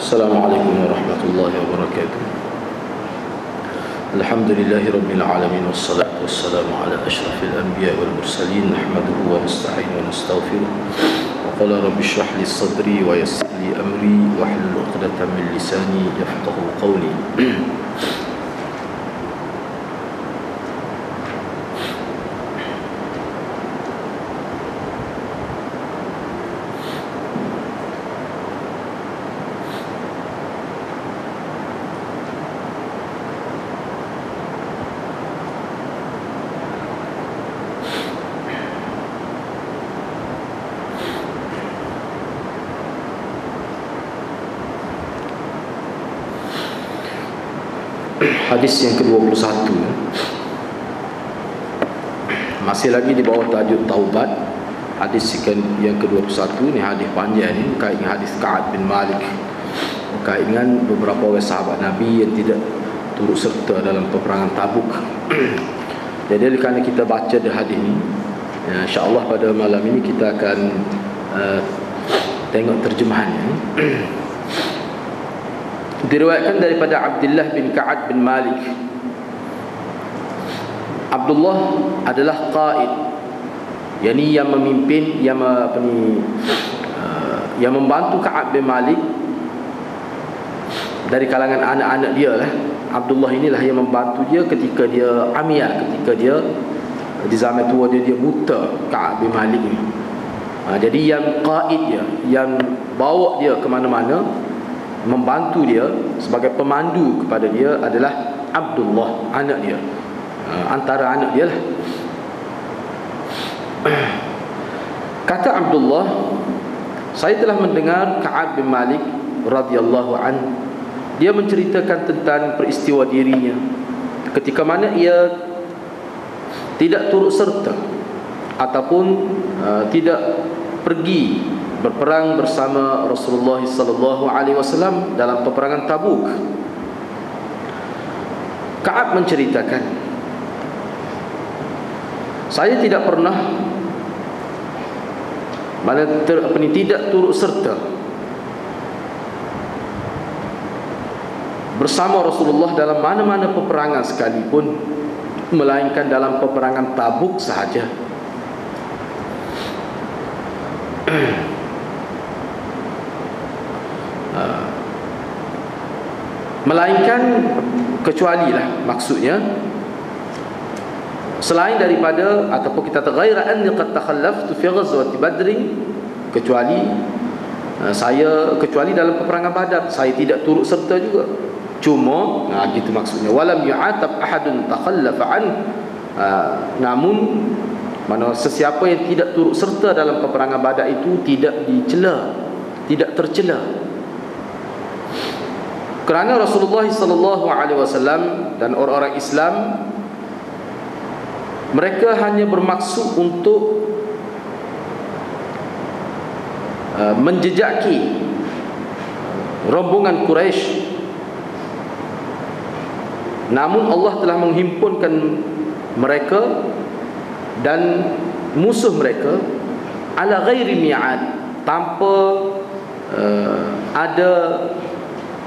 Assalamualaikum warahmatullahi wabarakatuh. Alhamdulillahi rabbil alamin, wassalatu wassalamu ala asyrafil anbiya wal mursalin, nahmaduhu wa nasta'inu wa nastaghfiruh. Wa qala rabbi shrah li sadri wa yassir li amri wahlul 'uqdatam min lisani yafqahu qawli. Hadis yang ke-21, masih lagi di bawah tajuk taubat. Hadis yang ke-21 ni hadis panjang ni, berkait dengan hadis Ka'ab bin Malik, berkait dengan beberapa orang sahabat Nabi yang tidak turut serta dalam peperangan Tabuk. Jadi kerana kita baca di hadis ni, insya-Allah pada malam ini kita akan tengok terjemahannya. Diriwayatkan daripada Abdullah bin Ka'ab bin Malik. Abdullah adalah qaid, yakni yang memimpin, yang membantu Ka'ab bin Malik dari kalangan anak-anak dia lah. Abdullah inilah yang membantu dia ketika dia amiyah, ketika dia di zaman tua dia buta, Ka'ab bin Malik ni. Jadi yang qaid dia, yang bawa dia ke mana-mana, membantu dia sebagai pemandu kepada dia adalah Abdullah, anak dia, antara anak dia lah. Kata Abdullah, saya telah mendengar Ka'ab bin Malik radhiyallahu anhu, dia menceritakan tentang peristiwa dirinya ketika mana ia tidak turut serta ataupun tidak pergi berperang bersama Rasulullah sallallahu alaihi wasallam dalam peperangan Tabuk. Ka'ab menceritakan, saya tidak pernah tidak turut serta bersama Rasulullah dalam mana-mana peperangan sekalipun, melainkan dalam peperangan Tabuk sahaja. Melainkan, kecualilah, maksudnya selain daripada, ataupun kita ghaira anni qad takhallaftu fi ghazwati badrin, kecuali dalam peperangan Badar saya tidak turut serta juga. Cuma gitu maksudnya, walam yu'atab ahadun takhallafa an, namun mana sesiapa yang tidak turut serta dalam peperangan Badar itu tidak dicela, tidak tercela. Kerana Rasulullah sallallahu alaihi wasallam dan orang-orang Islam, mereka hanya bermaksud untuk menjejaki rombongan Quraisy. Namun Allah telah menghimpunkan mereka dan musuh mereka ala ghairi mi'ad, tanpa ada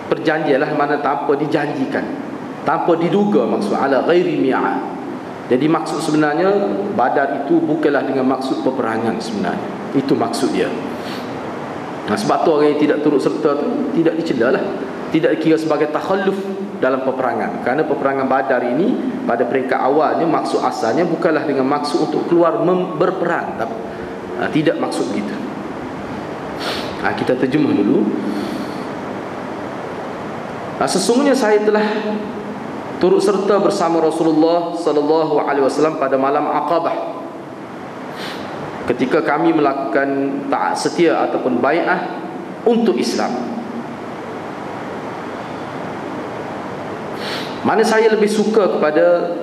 perjanjian lah, mana tanpa dijanjikan, tanpa diduga, maksud ala ghairi mi'ad. Jadi maksud sebenarnya Badar itu bukanlah dengan maksud peperangan sebenarnya. Itu maksud dia. Sebab tu orang yang tidak turut serta tu tidak dicela lah, tidak dikira sebagai takhalluf dalam peperangan. Kerana peperangan Badar ini pada peringkat awalnya, maksud asalnya bukanlah dengan maksud untuk keluar berperang, tidak maksud begitu. Kita terjemah dulu. Sesungguhnya saya telah turut serta bersama Rasulullah sallallahu alaihi wasallam pada malam Aqabah, ketika kami melakukan taat setia ataupun bai'ah untuk Islam. Mana saya lebih suka kepada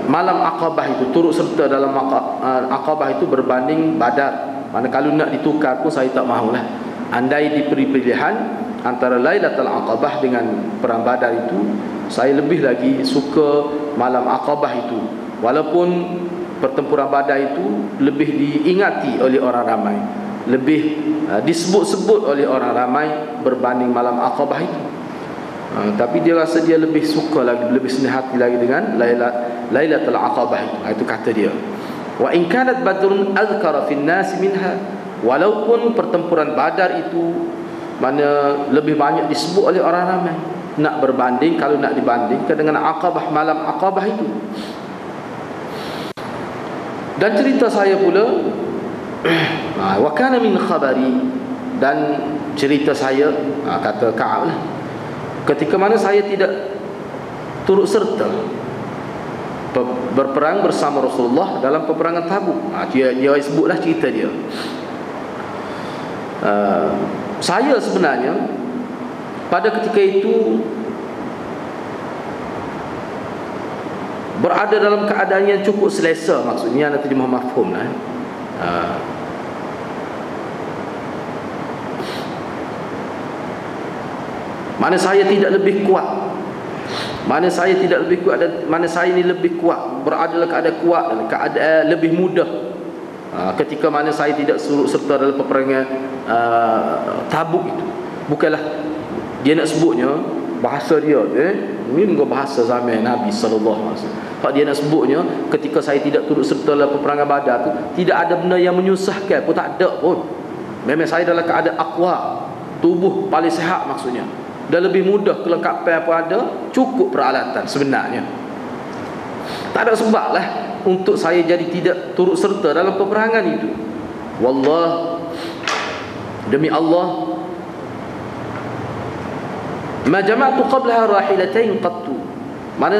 malam Aqabah itu, turut serta dalam Aqabah itu berbanding Badar. Mana kalau nak ditukar pun saya tak mahulah. Andai diberi pilihan antara Lailatul Aqabah dengan perang Badar itu, saya lebih lagi suka malam Aqabah itu. Walaupun pertempuran Badar itu lebih diingati oleh orang ramai, lebih disebut-sebut oleh orang ramai berbanding malam Aqabah itu. Tapi dia rasa dia lebih suka lagi, lebih senang hati lagi dengan Lailatul Aqabah itu. Itu kata dia. Wa in kanat badrun azkara fin nas minha, walaupun pertempuran Badar itu mana lebih banyak disebut oleh orang ramai, nak berbanding, kalau nak dibandingkan dengan Aqabah, malam Aqabah itu. Dan cerita saya pula wa kana min khabari, dan cerita saya kata Ka'ab lah, ketika mana saya tidak turut serta berperang bersama Rasulullah dalam peperangan Tabuk. Dia sebutlah cerita dia. Saya sebenarnya pada ketika itu berada dalam keadaan yang cukup selesa, maksudnya ada terjemah mafhum lah. Mana saya tidak lebih kuat, mana saya tidak lebih kuat, dan mana saya ini lebih kuat, berada dalam keadaan kuat, dalam keadaan lebih mudah. Ketika mana saya tidak surut serta dalam peperangan Tabuk itu. Bukanlah dia nak sebutnya bahasa dia, ini bukan bahasa zaman Nabi SAW. Kalau dia nak sebutnya, ketika saya tidak turut serta dalam peperangan Badar tu, tidak ada benda yang menyusahkan pun, tak ada pun. Memang saya dalam keadaan aqwa, tubuh paling sihat maksudnya, dan lebih mudah, kelengkapan apa ada, cukup peralatan sebenarnya. Tak ada sebab lah untuk saya jadi tidak turut serta dalam peperangan itu. Wallah, demi Allah, ma jama'tu qablaha rahilatain qattu, mana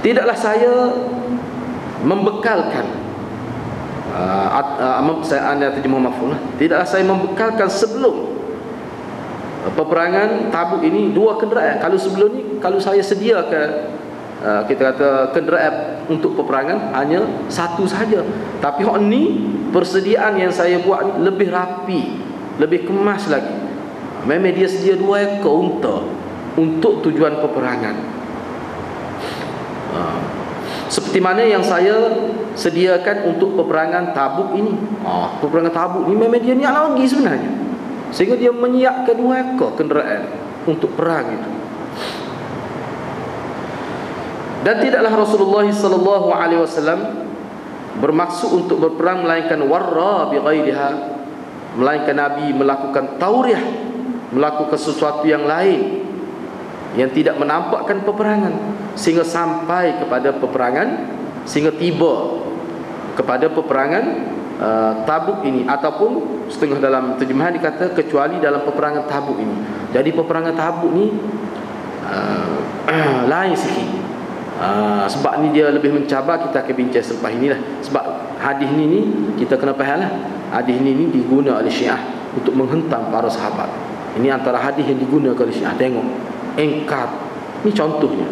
tidaklah saya membekalkan, saya terjemah mafhum lah, tidaklah saya membekalkan sebelum peperangan Tabuk ini dua kenderaan. Kalau sebelum ni, kalau saya sediakan kita kata kenderaan untuk peperangan hanya satu saja, tapi hak ni persediaan yang saya buat ni lebih rapi, lebih kemas lagi. Memang dia sedia 2 ekor unta untuk tujuan peperangan. Seperti mana yang saya sediakan untuk peperangan Tabuk ini. Peperangan Tabuk ni memang dia niat lagi sebenarnya, sehingga dia menyiapkan 2 ekor kenderaan untuk perang itu. Dan tidaklah Rasulullah SAW bermaksud untuk berperang melainkan warra bi ghairiha, melainkan Nabi melakukan tauriah, melakukan sesuatu yang lain yang tidak menampakkan peperangan, sehingga sampai kepada peperangan, sehingga tiba kepada peperangan Tabuk ini. Ataupun setengah dalam terjemahan dikata kecuali dalam peperangan Tabuk ini. Jadi peperangan Tabuk ni lain sikit. Sebab ni dia lebih mencabar. Kita akan bincang selepas inilah. Sebab hadis ni kita kena faham lah, hadis ni diguna oleh Syiah untuk menghentam para sahabat. Ini antara hadis yang digunakan oleh Syiah. Tengok, engkar. Ini contohnya,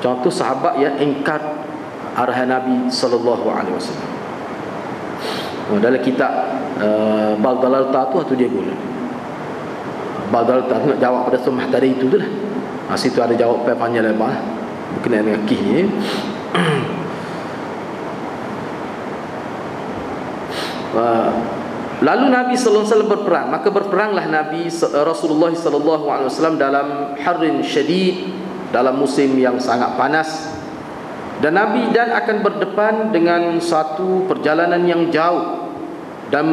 contoh sahabat yang engkar arahan Nabi SAW. Dalam kitab Bal-Dalalta tu dia guna Bal-Dalalta tu nak jawab pada sumah tadi itu tu lah. Situ ada jawab panjang lebar berkenaan dengan kih ni. Lalu Nabi sallallahu alaihi wasallam berperang. Maka berperanglah Nabi Rasulullah sallallahu alaihi wasallam dalam harrin syadid, dalam musim yang sangat panas. Dan Nabi akan berdepan dengan satu perjalanan yang jauh dan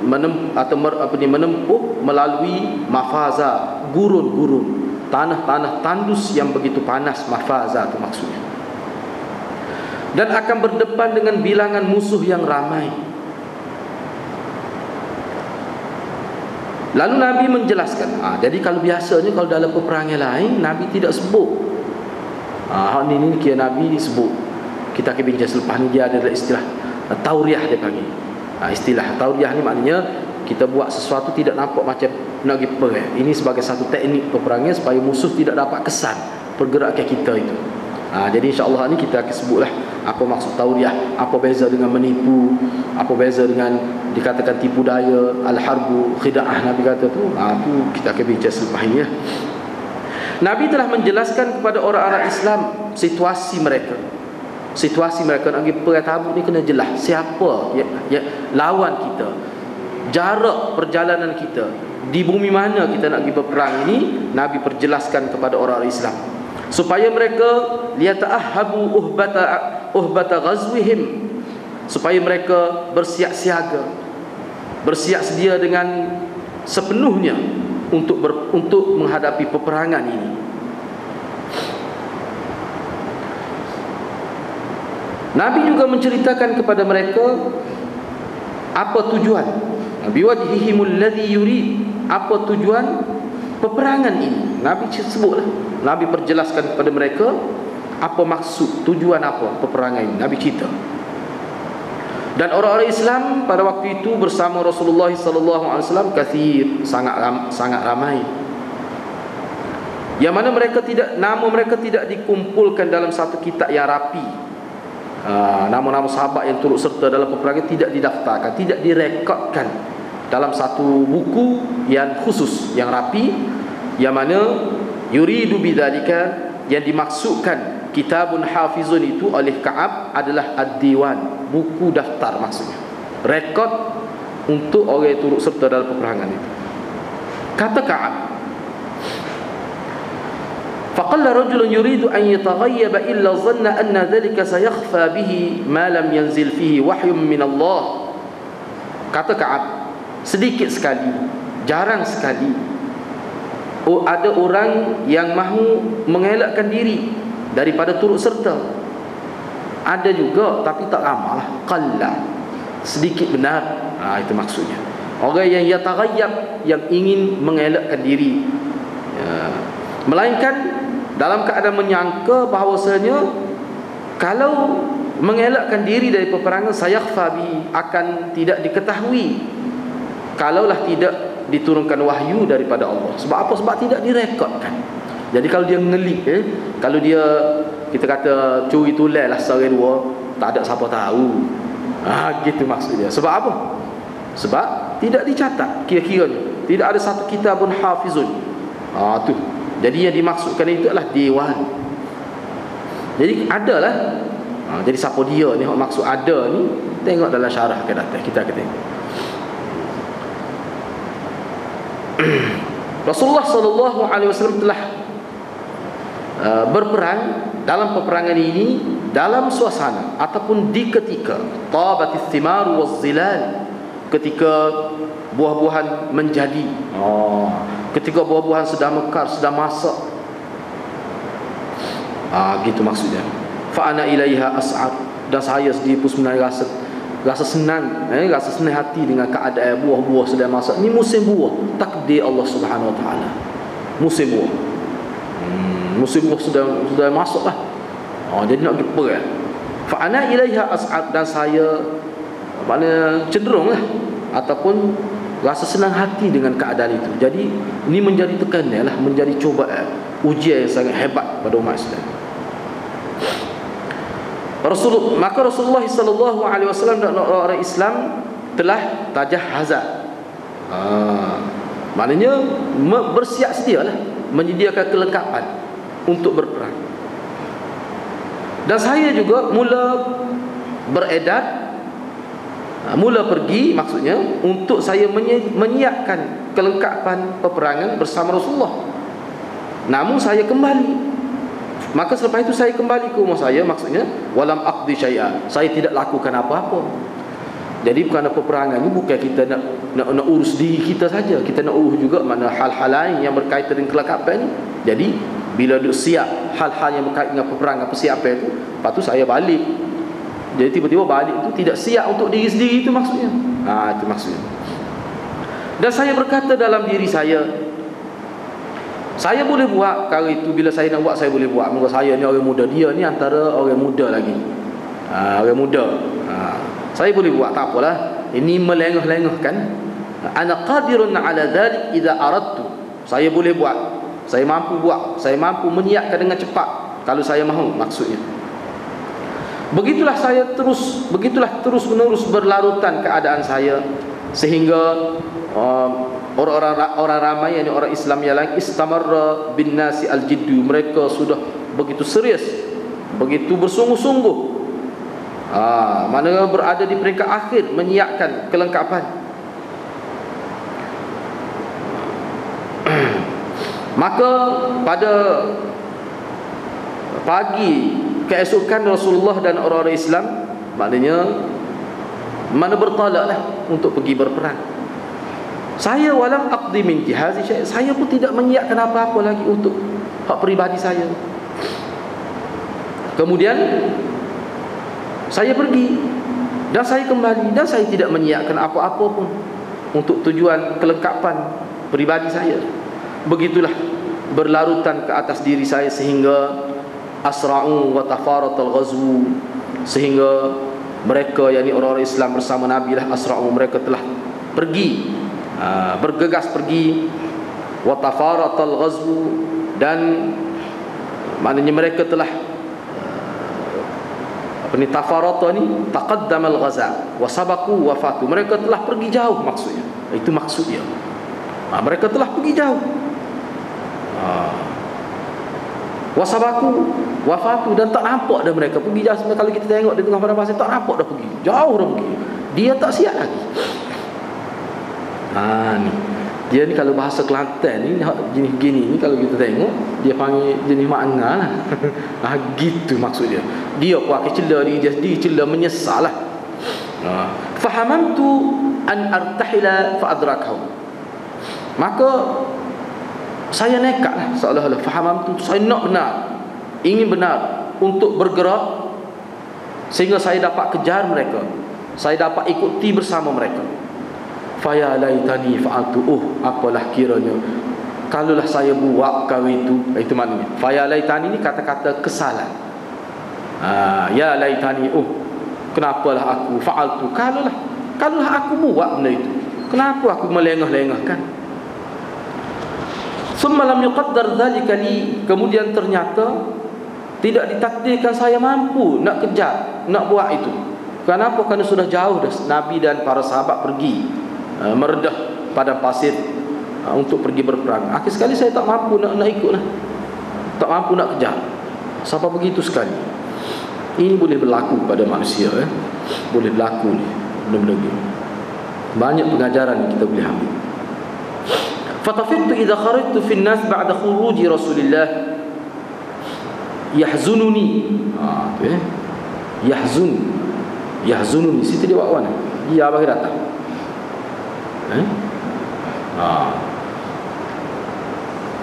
menempuh melalui mafaza, gurun-gurun, tanah-tanah tandus yang begitu panas. Mafaza itu maksudnya. Dan akan berdepan dengan bilangan musuh yang ramai. Lalu Nabi menjelaskan, jadi kalau biasanya kalau dalam peperangan lain Nabi tidak sebut. Hal ini kira Nabi disebut. Kita akan bincang selepas ni. Dia ada istilah tauriah dia panggil. Istilah tauriah ni maknanya kita buat sesuatu tidak nampak macam nak pergi perang. Ini sebagai satu teknik peperangan supaya musuh tidak dapat kesan pergerakan kita itu. Jadi insya-Allah ni kita akan sebutlah apa maksud tauriah, apa beza dengan menipu, apa beza dengan dikatakan tipu daya, al-harbu khida'ah Nabi kata tu. Tu kita akan bincang selepas ini ya. Nabi telah menjelaskan kepada orang-orang Islam situasi mereka, situasi mereka nak pergi perang Tabuk ni kena jelas siapa lawan kita, jarak perjalanan kita, di bumi mana kita nak pergi berperang ini. Nabi perjelaskan kepada orang Islam supaya mereka liyata'ahhabu uhbata ghazwihim, supaya mereka bersiap siaga, bersiap sedia dengan sepenuhnya untuk menghadapi peperangan ini. Nabi juga menceritakan kepada mereka apa tujuan biwajhihimul ladzi yurid, apa tujuan peperangan ini. Nabi sebutlah, Nabi perjelaskan kepada mereka apa maksud, tujuan apa peperangan ini. Nabi cerita. Dan orang-orang Islam pada waktu itu bersama Rasulullah sallallahu alaihi wasallam kathir, sangat ramai. Yang mana nama mereka tidak dikumpulkan dalam satu kitab yang rapi. Nama-nama sahabat yang turut serta dalam peperangan tidak didaftarkan, tidak direkodkan dalam satu buku yang khusus, yang rapi, yang mana yuridu bidzalika, yang dimaksudkan kitabun hafizun itu oleh Ka'ab adalah ad-diwan, buku daftar maksudnya, rekod untuk orang yang turut serta dalam peperangan itu. Kata Ka'ab, faqalla rajulun yuridu an yataghayyaba illa dhanna anna dhalika sayakhfa bihi ma lam yanzil fihi wahyun min Allah. Kata Ka'ab, sedikit sekali, jarang sekali ada orang yang mahu mengelakkan diri daripada turut serta. Ada juga tapi tak ramai lah, qalla, sedikit benar. Itu maksudnya orang yang yataghayyab, yang ingin mengelakkan diri, melainkan dalam keadaan menyangka bahawasanya kalau mengelakkan diri dari peperangan sayakhfa bi, akan tidak diketahui kalaulah tidak diturunkan wahyu daripada Allah. Sebab apa? Sebab tidak direkodkan. Jadi kalau dia ngelik, kalau dia, kita kata curi tulis lah seorang dua, tak ada siapa tahu. Gitu maksudnya. Sebab apa? Sebab tidak dicatat kira-kiranya, tidak ada satu kitabun hafizun. Tu. Jadi yang dimaksudkan itu adalah dewan. Jadi adalah. Jadi siapa dia ni, maksud ada ni, tengok dalam syarah akan datang, kita akan tengok. Rasulullah sallallahu alaihi wasallam telah berperang dalam peperangan ini dalam suasana ataupun di ketika tabatis thimaru waz zilal, ketika buah-buahan menjadi, ketika buah-buahan sedang mekar, sedang masak. Gitu maksudnya. Fa ana ilaiha as'ad, dan saya sendiri pun sebenarnya rasa senang, rasa senang hati dengan keadaan buah-buah sedang masak. Ini musim buah, takdir Allah Subhanahu wa taala. Musim buah. Musim buah sudah masuk lah. Jadi nak pergi perang. Fa ana ilaiha as'ad, dan saya maknanya cenderung lah, ataupun rasa senang hati dengan keadaan itu. Jadi ini menjadi tekanan lah, menjadi cubaan, ujian yang sangat hebat pada umat Islam. Maka Rasulullah sallallahu alaihi wasallam dan orang Islam telah tajahhaza. Maknanya bersiap sedialah, menyediakan kelengkapan untuk berperang. Dan saya juga mula beredar, mula pergi, maksudnya untuk saya menyiapkan kelengkapan peperangan bersama Rasulullah. Namun saya kembali. Maka selepas itu saya kembali ke rumah saya, maksudnya walam aqdi syai'a, saya tidak lakukan apa-apa. Jadi bukan peperangan ini bukan kita nak urus diri kita saja, kita nak urus juga mana hal-hal lain yang berkaitan dengan kelengkapan ini. Jadi bila duk siap hal-hal yang berkaitan dengan peperangan, persiapan itu, lepas tu saya balik. Jadi tiba-tiba balik itu tidak siap untuk diri sendiri, itu maksudnya. Itu maksudnya. Dan saya berkata dalam diri saya boleh buat perkara itu. Bila saya nak buat, saya boleh buat. Muka saya ni orang muda, dia ni antara orang muda lagi. Orang muda. Saya boleh buat, tak apalah. Ini melengah-lengahkan. Ana qadirun ala dhalik idza aradtu. Saya boleh buat. Saya mampu buat. Saya mampu menyiapkan dengan cepat kalau saya mahu, maksudnya. Begitulah terus menerus berlarutan keadaan saya, sehingga orang ramai, yakni orang Islam yang lain, istamarra bin nasi al-jiddu, mereka sudah begitu serius, begitu bersungguh-sungguh Mana berada di peringkat akhir menyiapkan kelengkapan. Maka pada pagi keesokan Rasulullah dan orang-orang Islam, maknanya mana bertalaklah untuk pergi berperang. Saya walam aqdi min jihazi syai', saya pun tidak menyiapkan apa-apa lagi untuk hak peribadi saya. Kemudian saya pergi dan saya kembali dan saya tidak menyiapkan apa-apa pun untuk tujuan kelengkapan peribadi saya. Begitulah berlarutan ke atas diri saya sehingga asra'u wa tafaratal ghazwu, sehingga mereka, yakni orang-orang Islam bersama Nabi lah, asra'u, mereka telah pergi, bergegas pergi, wa tafaratal ghazwu, dan maknanya mereka telah tafarata ni taqaddamal ghaza wa sabaku wa fatu, mereka telah pergi jauh, maksudnya itu maksudnya. Mereka telah pergi jauh, wasabaku wafatu, dan tak nampak dah mereka pergi jauh. Sebenarnya kalau kita tengok di tengah padang pasir, tak nampak dah pergi jauh, dah pergi. Dia tak siap lagi. Ni dia ni kalau bahasa Kelantan ni jenis gini ni, kalau kita tengok dia panggil jenis makna lah. Gitu maksud dia. Dia pun akan cela diri dia sendiri, cela menyesal lah. Fahamamtu an artahila fa adrakahu, maka saya nekat lah, seolah-olah fahamamtu, saya nak benar, ingin benar untuk bergerak sehingga saya dapat kejar mereka, saya dapat ikuti bersama mereka. Faya laitani fa'altu, apalah kiranya kalaulah saya buat kau itu maknanya. Faya laitani ni kata-kata kesalan. Ya laitani, kenapalah aku fa'altu, kalaulah aku buat benda itu, kenapa aku melengah-lengahkan. Summa lam yuqaddar dzalika li, kemudian ternyata tidak ditakdirkan saya mampu nak kejar, nak buat itu. Kenapa? Kerana sudah jauh dah Nabi dan para sahabat pergi meredah padang pasir untuk pergi berperang. Akhir sekali saya tak mampu nak ikut lah, tak mampu nak kejar. Sampai begitu sekali. Ini boleh berlaku pada manusia, boleh berlaku ni benda-benda ni. Banyak pengajaran yang kita boleh ambil. Fatafittu idza kharajtu fi an-nas ba'da khuruji Rasulillah yahzununi. Yahzununi situ dia buat mana? Ya bagi datang.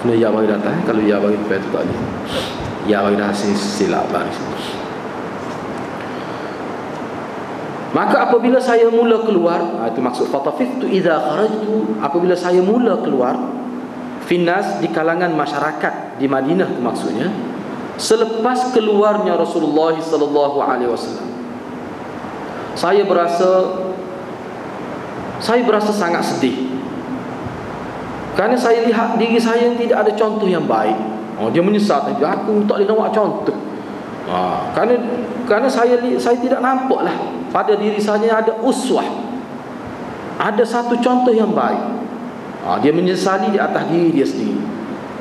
Kena ya bagi datang. Kalau ya bagi depan tu tak boleh. Ya bagi dah silap lah. Maka apabila saya mula keluar, itu maksud fatafittu idza kharajtu, apabila saya mula keluar finnas, di kalangan masyarakat di Madinah, itu maksudnya selepas keluarnya Rasulullah sallallahu alaihi wasallam, saya berasa sangat sedih, kerana saya lihat diri saya yang tidak ada contoh yang baik. Dia menyesal, aku tak boleh nampak contoh. Kerana saya tidak nampaklah pada diri saya ada uswah, ada satu contoh yang baik. Dia menyesali di atas diri dia sendiri.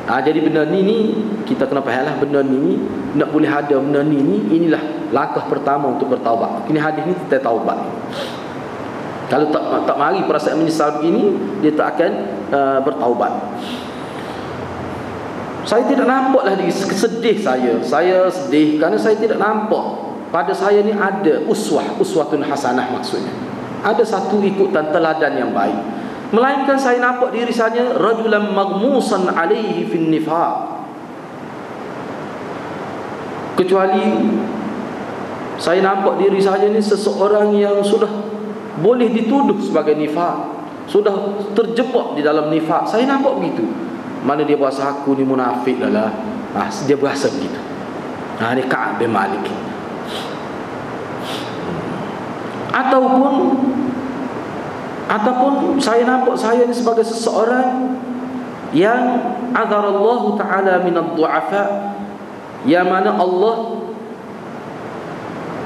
Jadi benda ni kita kena fahamlah, benda ni nak boleh ada benda ni inilah langkah pertama untuk bertaubat. Ini hadis ni kita taubat. Kalau tak mari perasaan menyesal begini, dia tak akan bertaubat. Saya tidak nampaklah diri sedih saya sedih kerana saya tidak nampak pada saya ni ada uswatun hasanah, maksudnya ada satu ikutan teladan yang baik. Melainkan saya nampak diri saya rajulan maghmusan alaihi fin nifaq, kecuali saya nampak diri saya ni seseorang yang sudah boleh dituduh sebagai nifaq, sudah terjebak di dalam nifaq. Saya nampak begitu. Mana dia bahasa aku ni munafik dah lah. Dia bahasa begitu. Ni Ka'ab bin Malik. Ataupun saya nampak saya ni sebagai seseorang yang azarallahu ta'ala minad du'afa, yang mana Allah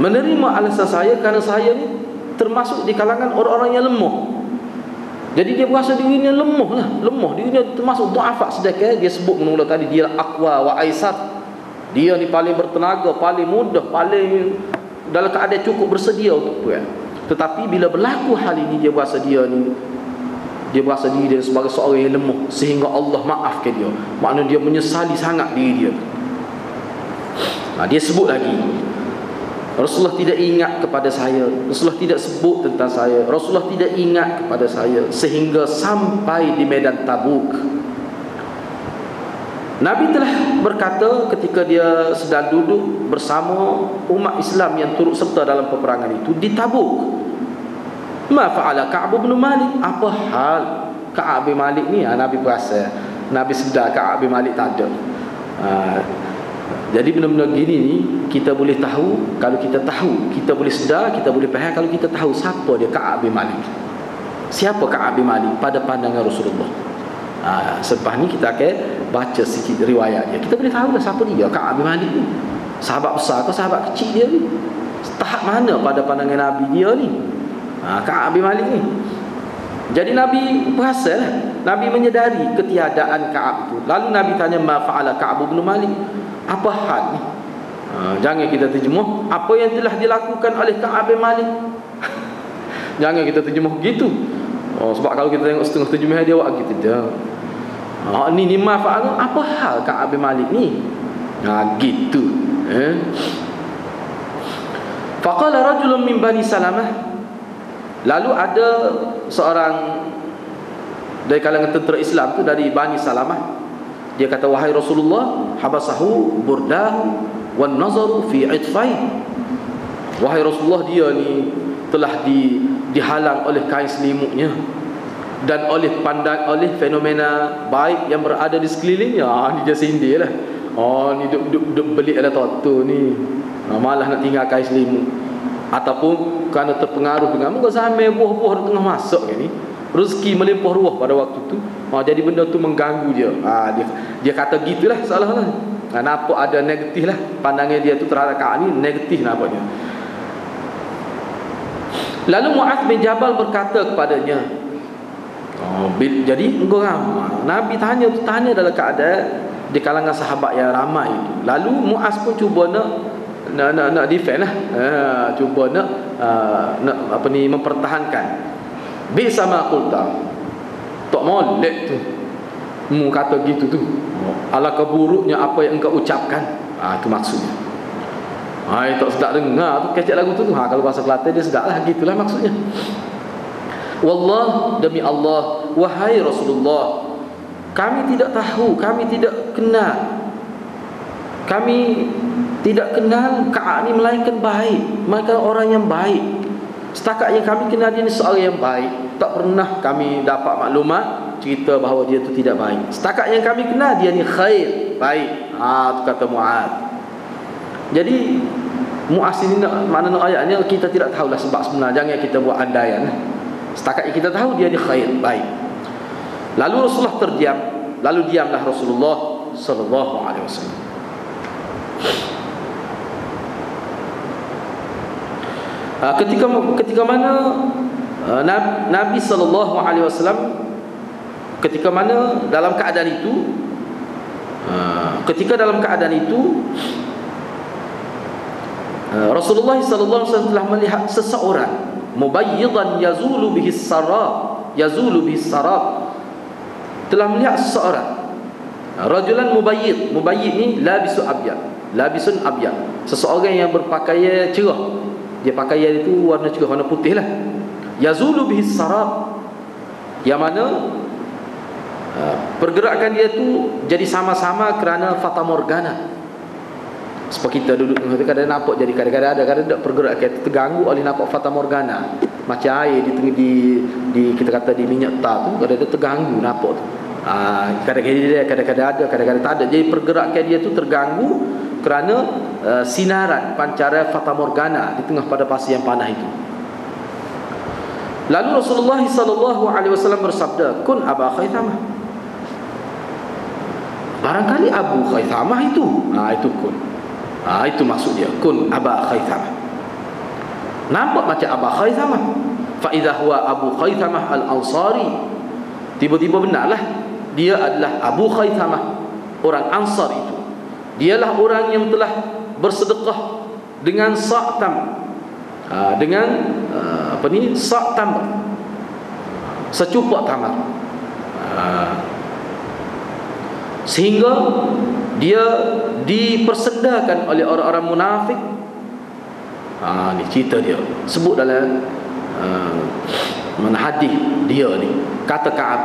menerima alasan saya kerana saya ni termasuk di kalangan orang-orang yang lemah. Jadi dia berasa dirinya lemah dirinya termasuk du'afa. Sedangkan dia sebut mula tadi dia aqwa wa aisar, dia ni paling bertenaga, paling mudah, paling dalam keadaan cukup bersedia untuk perang. Tetapi bila berlaku hal ini, dia berasa dia berasa diri dia sebagai seorang yang lemah, sehingga Allah maafkan dia. Maknanya dia menyesali sangat diri dia. Dia sebut lagi, Rasulullah tidak ingat kepada saya, Rasulullah tidak sebut tentang saya, Rasulullah tidak ingat kepada saya, sehingga sampai di medan Tabuk. Nabi telah berkata ketika dia sedang duduk bersama umat Islam yang turut serta dalam peperangan itu di Tabuk, ma fa'ala Ka'ab bin Malik, apa hal Ka'ab bin Malik ni? Nabi perasan, Nabi sedar Ka'ab bin Malik tak ada. Jadi benda-benda gini ni kita boleh tahu, kalau kita tahu, kita boleh sedar, kita boleh faham kalau kita tahu siapa dia Ka'ab bin Malik. Siapa Ka'ab bin Malik pada pandangan Rasulullah? Selepas ni kita akan baca sikit riwayat dia. Kita boleh tahu dah siapa dia Ka'ab bin Malik ni. Sahabat besar ke sahabat kecil dia ni? Tahap mana pada pandangan Nabi dia ni? Ka'ab bin Malik ni. Jadi Nabi perasan lah, Nabi menyedari ketiadaan Ka'ab itu. Lalu Nabi tanya, ma fa'ala Ka'ab bin Malik, apa hal ni? Jangan kita terjemuh apa yang telah dilakukan oleh Ka'ab bin Malik. Jangan kita terjemuh gitu. Sebab kalau kita tengok setengah terjemah dia awak kita dah. Ni ma fa'ala, apa hal Ka'ab bin Malik ni? Gitu. Faqala rajulun min Bani Salamah. Lalu ada seorang dari kalangan tentera Islam tu, dari Bani Salamah. Dia kata, wahai Rasulullah, habasahu burdahu wan nazaru fi itfai. Wahai Rasulullah, dia ni telah dihalang oleh kain selimutnya dan oleh fenomena baik yang berada di sekelilingnya. Ni dia sindir lah. Ni duk belik ada toto ni, malah nak tinggal kain selimut. Ataupun kerana terpengaruh dengan muka sampai buah-buah di tengah masak ni, rezeki melimpah ruah pada waktu tu. Jadi benda tu mengganggu dia. Dia kata gitulah, salah lah. Nampak ada negatif lah pandangan dia tu terhadap Ka'ab ni, negatif nampaknya. Lalu Mu'adz bin Jabal berkata kepadanya, jadi Nabi tanya dalam keadaan di kalangan sahabat yang ramai itu. Lalu Mu'adz pun cuba nak defend lah, cuba nak mempertahankan. Bi sama qulta, tak molek tu mu kata gitu tu. Alangkah buruknya apa yang engkau ucapkan. Itu maksudnya. Tak sedap dengar tu kecek lagu tu. Kalau bahasa Kelantan dia sedap lah, gitulah maksudnya. Wallah, demi Allah, wahai Rasulullah, kami tidak tahu, kami tidak kenal, kami tidak kenal Ka'ab ni melainkan baik, melainkan orang yang baik. Setakat yang kami kenal dia ni seorang yang baik. Tak pernah kami dapat maklumat cerita bahawa dia tu tidak baik. Setakat yang kami kenal dia ni khair, baik. Tu kata Mu'adz. Jadi Mu'adz ini makna ayatnya kita tidak tahulah sebab sebenar. Jangan kita buat andaian. Setakat yang kita tahu dia ni khair, baik. Lalu Rasulullah terdiam. Lalu diamlah Rasulullah sallallahu alaihi wasallam. Ketika mana Nabi sallallahu alaihi wasallam, ketika mana dalam keadaan itu, Rasulullah sallallahu alaihi wasallam telah melihat seseorang mubayyidan yazulu bihi sarab, telah melihat seseorang, rajulan mubayyid ni labisun abyad, seseorang yang berpakaian cerah. Dia pakaian itu warna cerah, warna putih lah. Yazulu bihi sarab, yang mana pergerakan dia tu jadi sama-sama kerana fata morgana. Seperti kita duduk kadang-kadang nampak, jadi kadang-kadang ada, kadang-kadang pergerakan itu terganggu oleh nampak fata morgana. Macam air di kita kata di minyak tar tu, kadang-kadang terganggu nampak tu. Kadang-kadang ada, kadang-kadang tak ada. Jadi pergerakan dia tu terganggu kerana sinaran pancaran fata morgana di tengah pada pasir yang panas itu. Lalu Rasulullah sallallahu alaihi wasallam bersabda, kun Aba Khaythamah, barangkali Abu Khaythamah itu. Itu kun. Itu maksud dia, kun Aba Khaythamah. Nampak macam Aba Khaythamah. Fa idza huwa Abu Khaythamah al-Ansari. Tiba-tiba benarlah dia adalah Abu Khaythamah, orang Ansar itu. Dialah orang yang telah bersedekah dengan sa' tamr. Dengan sa' tamr, secupak tamar. Sehingga dia dipersedakan oleh orang-orang munafik. Ni cerita dia sebut dalam hadis dia ni, kata Ka'ab.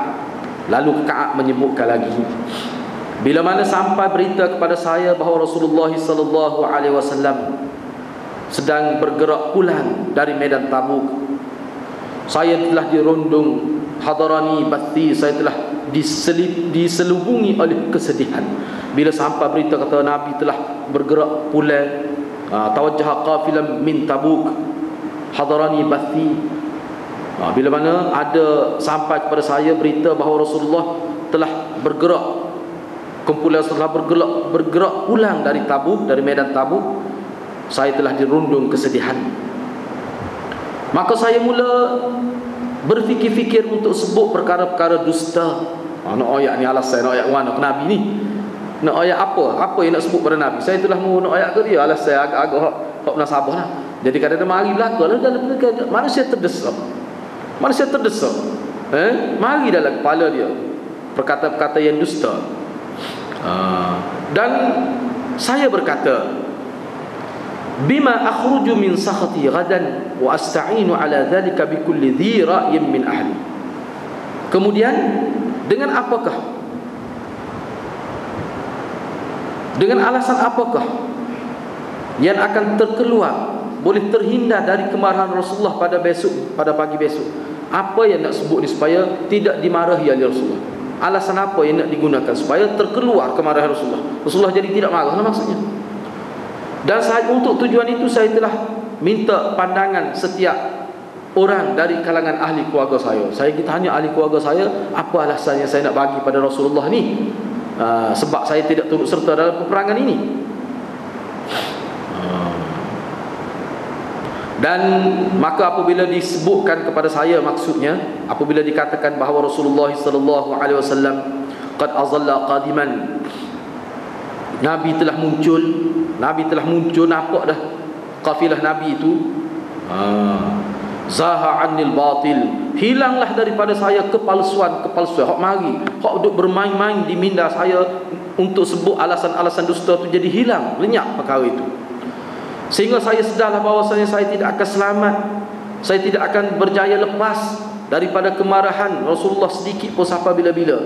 Lalu Ka'ab menyebutkan lagi, bila mana sampai berita kepada saya bahawa Rasulullah sallallahu alaihi wasallam sedang bergerak pulang dari medan Tabuk, saya telah dirundung hadarani bathi, saya telah diselubungi oleh kesedihan. Bila sampai berita kata Nabi telah bergerak pulang, tawajjaha qafilan min Tabuk, hadarani bathi. Bila mana ada sampai kepada saya berita bahawa Rasulullah telah bergerak, kumpulan telah bergerak pulang dari Tabuk, dari medan Tabuk, saya telah dirundung kesedihan. Maka saya mula berfikir-fikir untuk sebut perkara-perkara dusta. Nak ayat ni alasan, nak ayat mana ke Nabi ni? Nak ayat apa? Apa yang nak sebut pada Nabi? Saya telah nak ayat ke dia, alasan agak-agak hak nasabah lah. Jadi kadang-kadang mari belaka lah dalam manusia terdesak. Manusia terdesak. Mari dalam kepala dia perkata-perkata yang dusta. Dan saya berkata, bima akhruju min sakhati ghadan wa asta'inu ala dhalika bi kulli dhi ra'yin min ahli. Kemudian dengan apakah, dengan alasan apakah yang akan terkeluar, boleh terhindar dari kemarahan Rasulullah pada besok, pada pagi besok? Apa yang nak sebut ni supaya tidak dimarahi oleh Rasulullah? Alasan apa yang nak digunakan supaya terkeluar kemarahan Rasulullah? Rasulullah jadi tidak marah lah maksudnya. Dan saya, untuk tujuan itu saya telah minta pandangan setiap orang dari kalangan ahli keluarga saya. Saya tanya ahli keluarga saya, apa alasan yang saya nak bagi pada Rasulullah ni? Sebab saya tidak turut serta dalam peperangan ini. Dan maka apabila disebutkan kepada saya, maksudnya apabila dikatakan bahawa Rasulullah sallallahu alaihi wasallam qad azalla qadiman, Nabi telah muncul, nampak dah kafilah Nabi itu. Zaha anil batil, hilanglah daripada saya kepalsuan. Hak mari, hak duk bermain-main di minda saya untuk sebut alasan-alasan dusta tu, jadi hilang, lenyap perkara itu. Sehingga saya sedarlah bahawasanya saya tidak akan selamat, saya tidak akan berjaya lepas daripada kemarahan Rasulullah sedikit pun sampai bila-bila.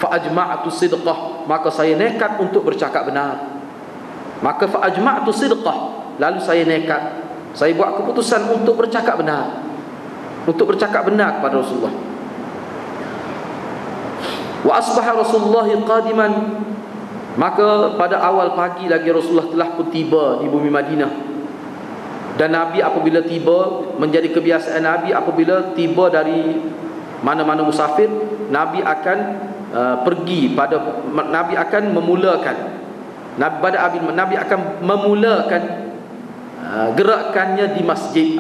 Fa ajma'tu sidqah, maka saya nekat untuk bercakap benar. Maka fa ajma'tu sidqah, lalu saya nekat, saya buat keputusan untuk bercakap benar, untuk bercakap benar kepada Rasulullah. Wa asbaha Rasulullah qadiman, maka pada awal pagi lagi Rasulullah telah pun tiba di bumi Madinah. Dan Nabi apabila tiba, menjadi kebiasaan Nabi apabila tiba dari mana-mana musafir, Nabi akan pergi pada, Nabi akan memulakan, Nabi akan memulakan gerakannya di masjid.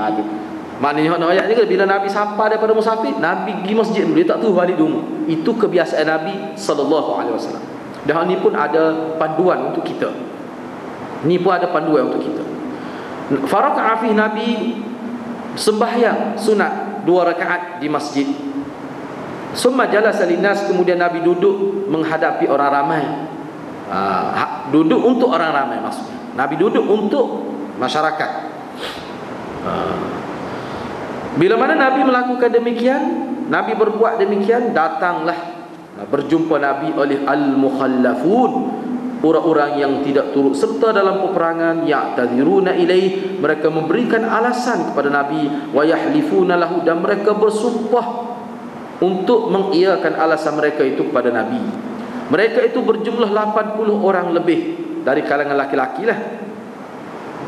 Maknanya ayat ni, bila Nabi sampai daripada musafir, Nabi pergi masjid dulu, dia tak tahu balik rumah. Itu kebiasaan Nabi sallallahu alaihi wasallam. Dan ini pun ada panduan untuk kita. Ini pun ada panduan untuk kita. Faraka'a fi, Nabi sembahyang sunat 2 rakaat di masjid. Summa jalasa linnas, kemudian Nabi duduk menghadapi orang ramai. Duduk untuk orang ramai maksudnya. Nabi duduk untuk masyarakat. Bila mana Nabi melakukan demikian, Nabi berbuat demikian, datanglah berjumpa Nabi oleh al-mukhallafun, orang-orang yang tidak turut serta dalam peperangan. Ya'tadziruna ilaih, mereka memberikan alasan kepada Nabi. Wa yahlifuna lahu, dan mereka bersumpah untuk mengiyakan alasan mereka itu kepada Nabi. Mereka itu berjumlah 80 orang lebih dari kalangan laki-laki lah.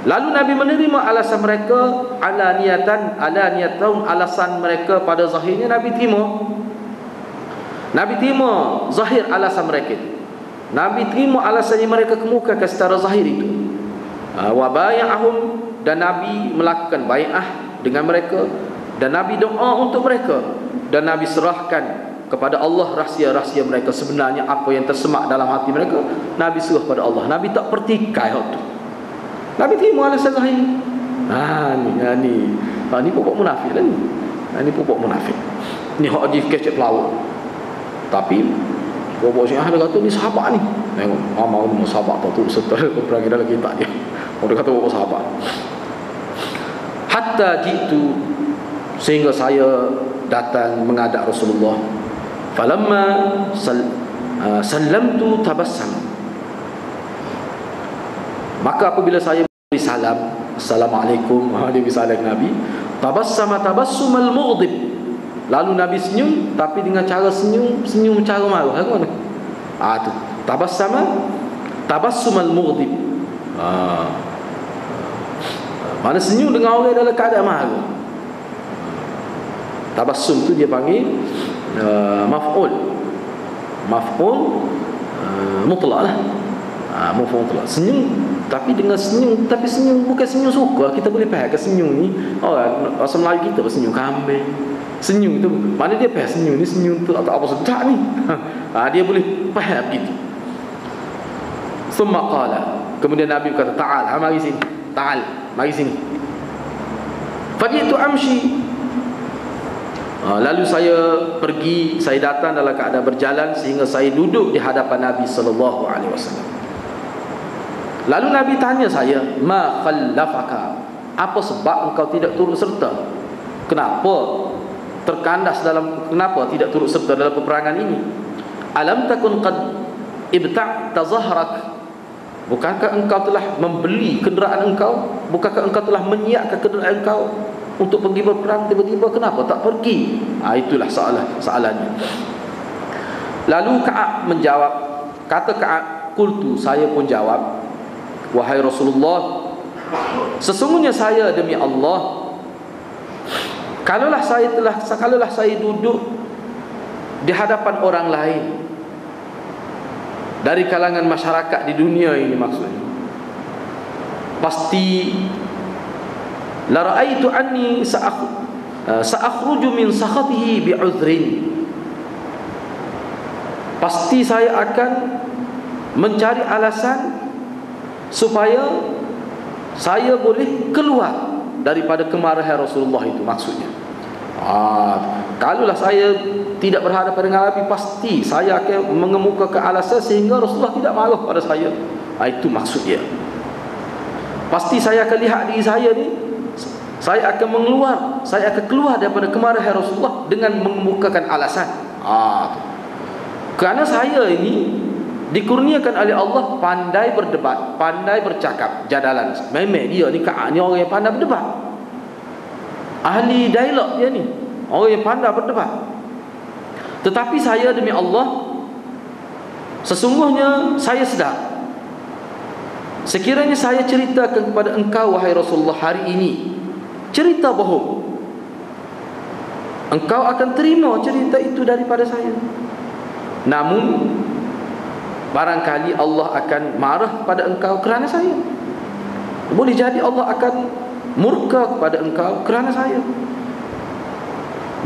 Lalu Nabi menerima alasan mereka, alaniyatan, alasan mereka pada zahirnya Nabi terima zahir alasan mereka. Nabi terima alasan yang mereka kemukakan secara zahir itu. Wa bay'ahum, dan Nabi melakukan bai'ah dengan mereka, dan Nabi doa untuk mereka, dan Nabi serahkan kepada Allah rahsia-rahsia mereka. Sebenarnya apa yang tersemak dalam hati mereka, Nabi serah pada Allah. Nabi tak pertikai hak tu. Nabi terima alasan zahir. Ni pokok munafik lah ni. Ni pokok munafik. Ni hak dia kecek pelawak. Tapi pokok Syiah dia kata ni sahabat ni. Tengok, mau sahabat tu serta perang dalam kitab dia. Dia kata pokok sahabat. Hatta jitu, sehingga saya datang menghadap Rasulullah. Falamma sallamtu tabassam. Maka apabila saya beri salam, Assalamualaikum, dia beri salam Nabi, tabassama tabassumal mughdib. Lalu Nabi senyum, tapi dengan cara senyum cara marah. Kan? Tu tabassama tabassumal mughdib. Mana senyum dengan orang dalam keadaan marah. Tabassum tu dia panggil maf'ul mutlak lah. Maf'ul mutlak. Senyum, tapi dengan senyum, tapi senyum bukan senyum suka. Kita boleh faham ke senyum ni orang asal Melayu kita senyum kambing. Senyum tu mana dia faham senyum ni, senyum tu atau apa sedap ni. Dia boleh faham gitu. Summa qala, kemudian Nabi berkata, ta'al, mari sini. Ta'al, mari sini. Fajitu amshi. Lalu saya pergi, saya datang dalam keadaan berjalan sehingga saya duduk di hadapan Nabi sallallahu alaihi wasallam. Lalu Nabi tanya saya, "Ma khallafaka?" Apa sebab engkau tidak turut serta? Kenapa kenapa tidak turut serta dalam peperangan ini? Alam takun qad ibta'ta zahrak? Bukankah engkau telah membeli kenderaan engkau? Bukankah engkau telah menyiapkan kenderaan engkau untuk pergi berperang? Tiba-tiba kenapa tak pergi? Itulah soalannya. Lalu Ka'ab menjawab, kata Ka'ab, qultu, saya pun jawab, wahai Rasulullah, sesungguhnya saya demi Allah, kalaulah saya duduk di hadapan orang lain dari kalangan masyarakat di dunia ini, maksudnya pasti la ra'aitu anni sa'akhruju min sakhatihi bi'udhrin. Pasti saya akan mencari alasan supaya saya boleh keluar daripada kemarahan Rasulullah itu, maksudnya. Kalaulah saya tidak berhadapan dengan Nabi, pasti saya akan mengemukakan alasan sehingga Rasulullah tidak marah pada saya. Itu maksudnya. Pasti saya akan lihat diri saya ni, saya akan keluar daripada kemarahan Rasulullah dengan mengemukakan alasan. Kerana saya ini dikurniakan oleh Allah pandai berdebat, pandai bercakap, jadalan. Memang dia ni Ka'ab ni orang yang pandai berdebat. Ahli dialog dia ni, orang yang pandai berdebat. Tetapi saya demi Allah, sesungguhnya saya sedar, sekiranya saya ceritakan kepada engkau wahai Rasulullah hari ini cerita bohong, engkau akan terima cerita itu daripada saya. Namun barangkali Allah akan marah pada engkau kerana saya. Boleh jadi Allah akan murka kepada engkau kerana saya.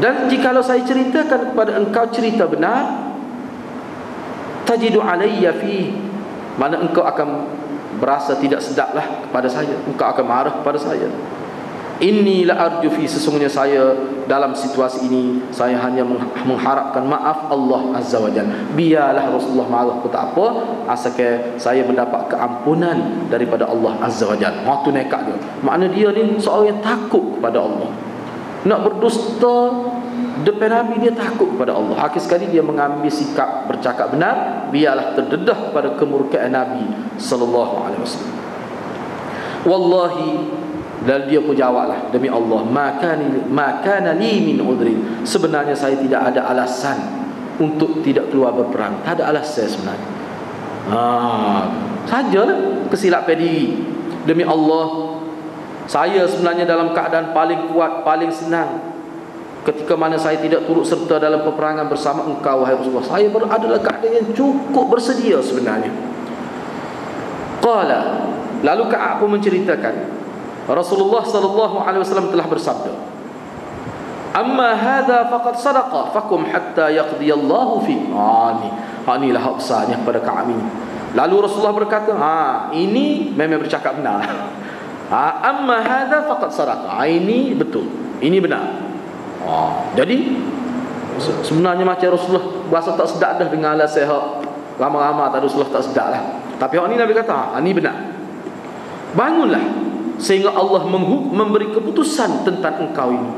Dan jikalau saya ceritakan kepada engkau cerita benar, tajidu alayya fi, mana engkau akan berasa tidak sedaplah kepada saya, engkau akan marah kepada saya. Inni la arju fi, sesungguhnya saya dalam situasi ini saya hanya mengharapkan maaf Allah Azza wa Jalla. Biarlah Rasulullah marah pun tak apa, asalkan saya mendapat keampunan daripada Allah Azza wa Jalla. Waktu nekat dia, makna dia ni seorang yang takut kepada Allah. Nak berdusta depan Nabi, dia takut kepada Allah. Akhir sekali dia mengambil sikap bercakap benar, biarlah terdedah pada kemurkaan Nabi sallallahu alaihi wasallam. Wallahi, dan dia pun jawablah, demi Allah, makana li min udrin, sebenarnya saya tidak ada alasan untuk tidak keluar berperang. Tak ada alasan sebenarnya. Sajalah kesilapan diri. Demi Allah, saya sebenarnya dalam keadaan paling kuat, paling senang ketika mana saya tidak turut serta dalam peperangan bersama engkau wahai Rasulullah. Saya adalah keadaan yang cukup bersedia sebenarnya. Qala, lalu Ka'ab pun menceritakan, Rasulullah sallallahu alaihi wasallam telah bersabda, amma hadha faqad sadaqa fakum hatta yaqdiyallahu fi. Inilah hak besarnya kepada Ka'ab ini. Lalu Rasulullah berkata, ini memang bercakap benar. Amma hadza faqad saraqa. Ini betul. Ini benar. Jadi sebenarnya macam Rasulullah berasa tak sedap dah dengan alasan lama-lama tak Rasulullah tak sedap lah. Tapi orang ni Nabi kata, ini benar. Bangunlah sehingga Allah memberi keputusan tentang engkau ini.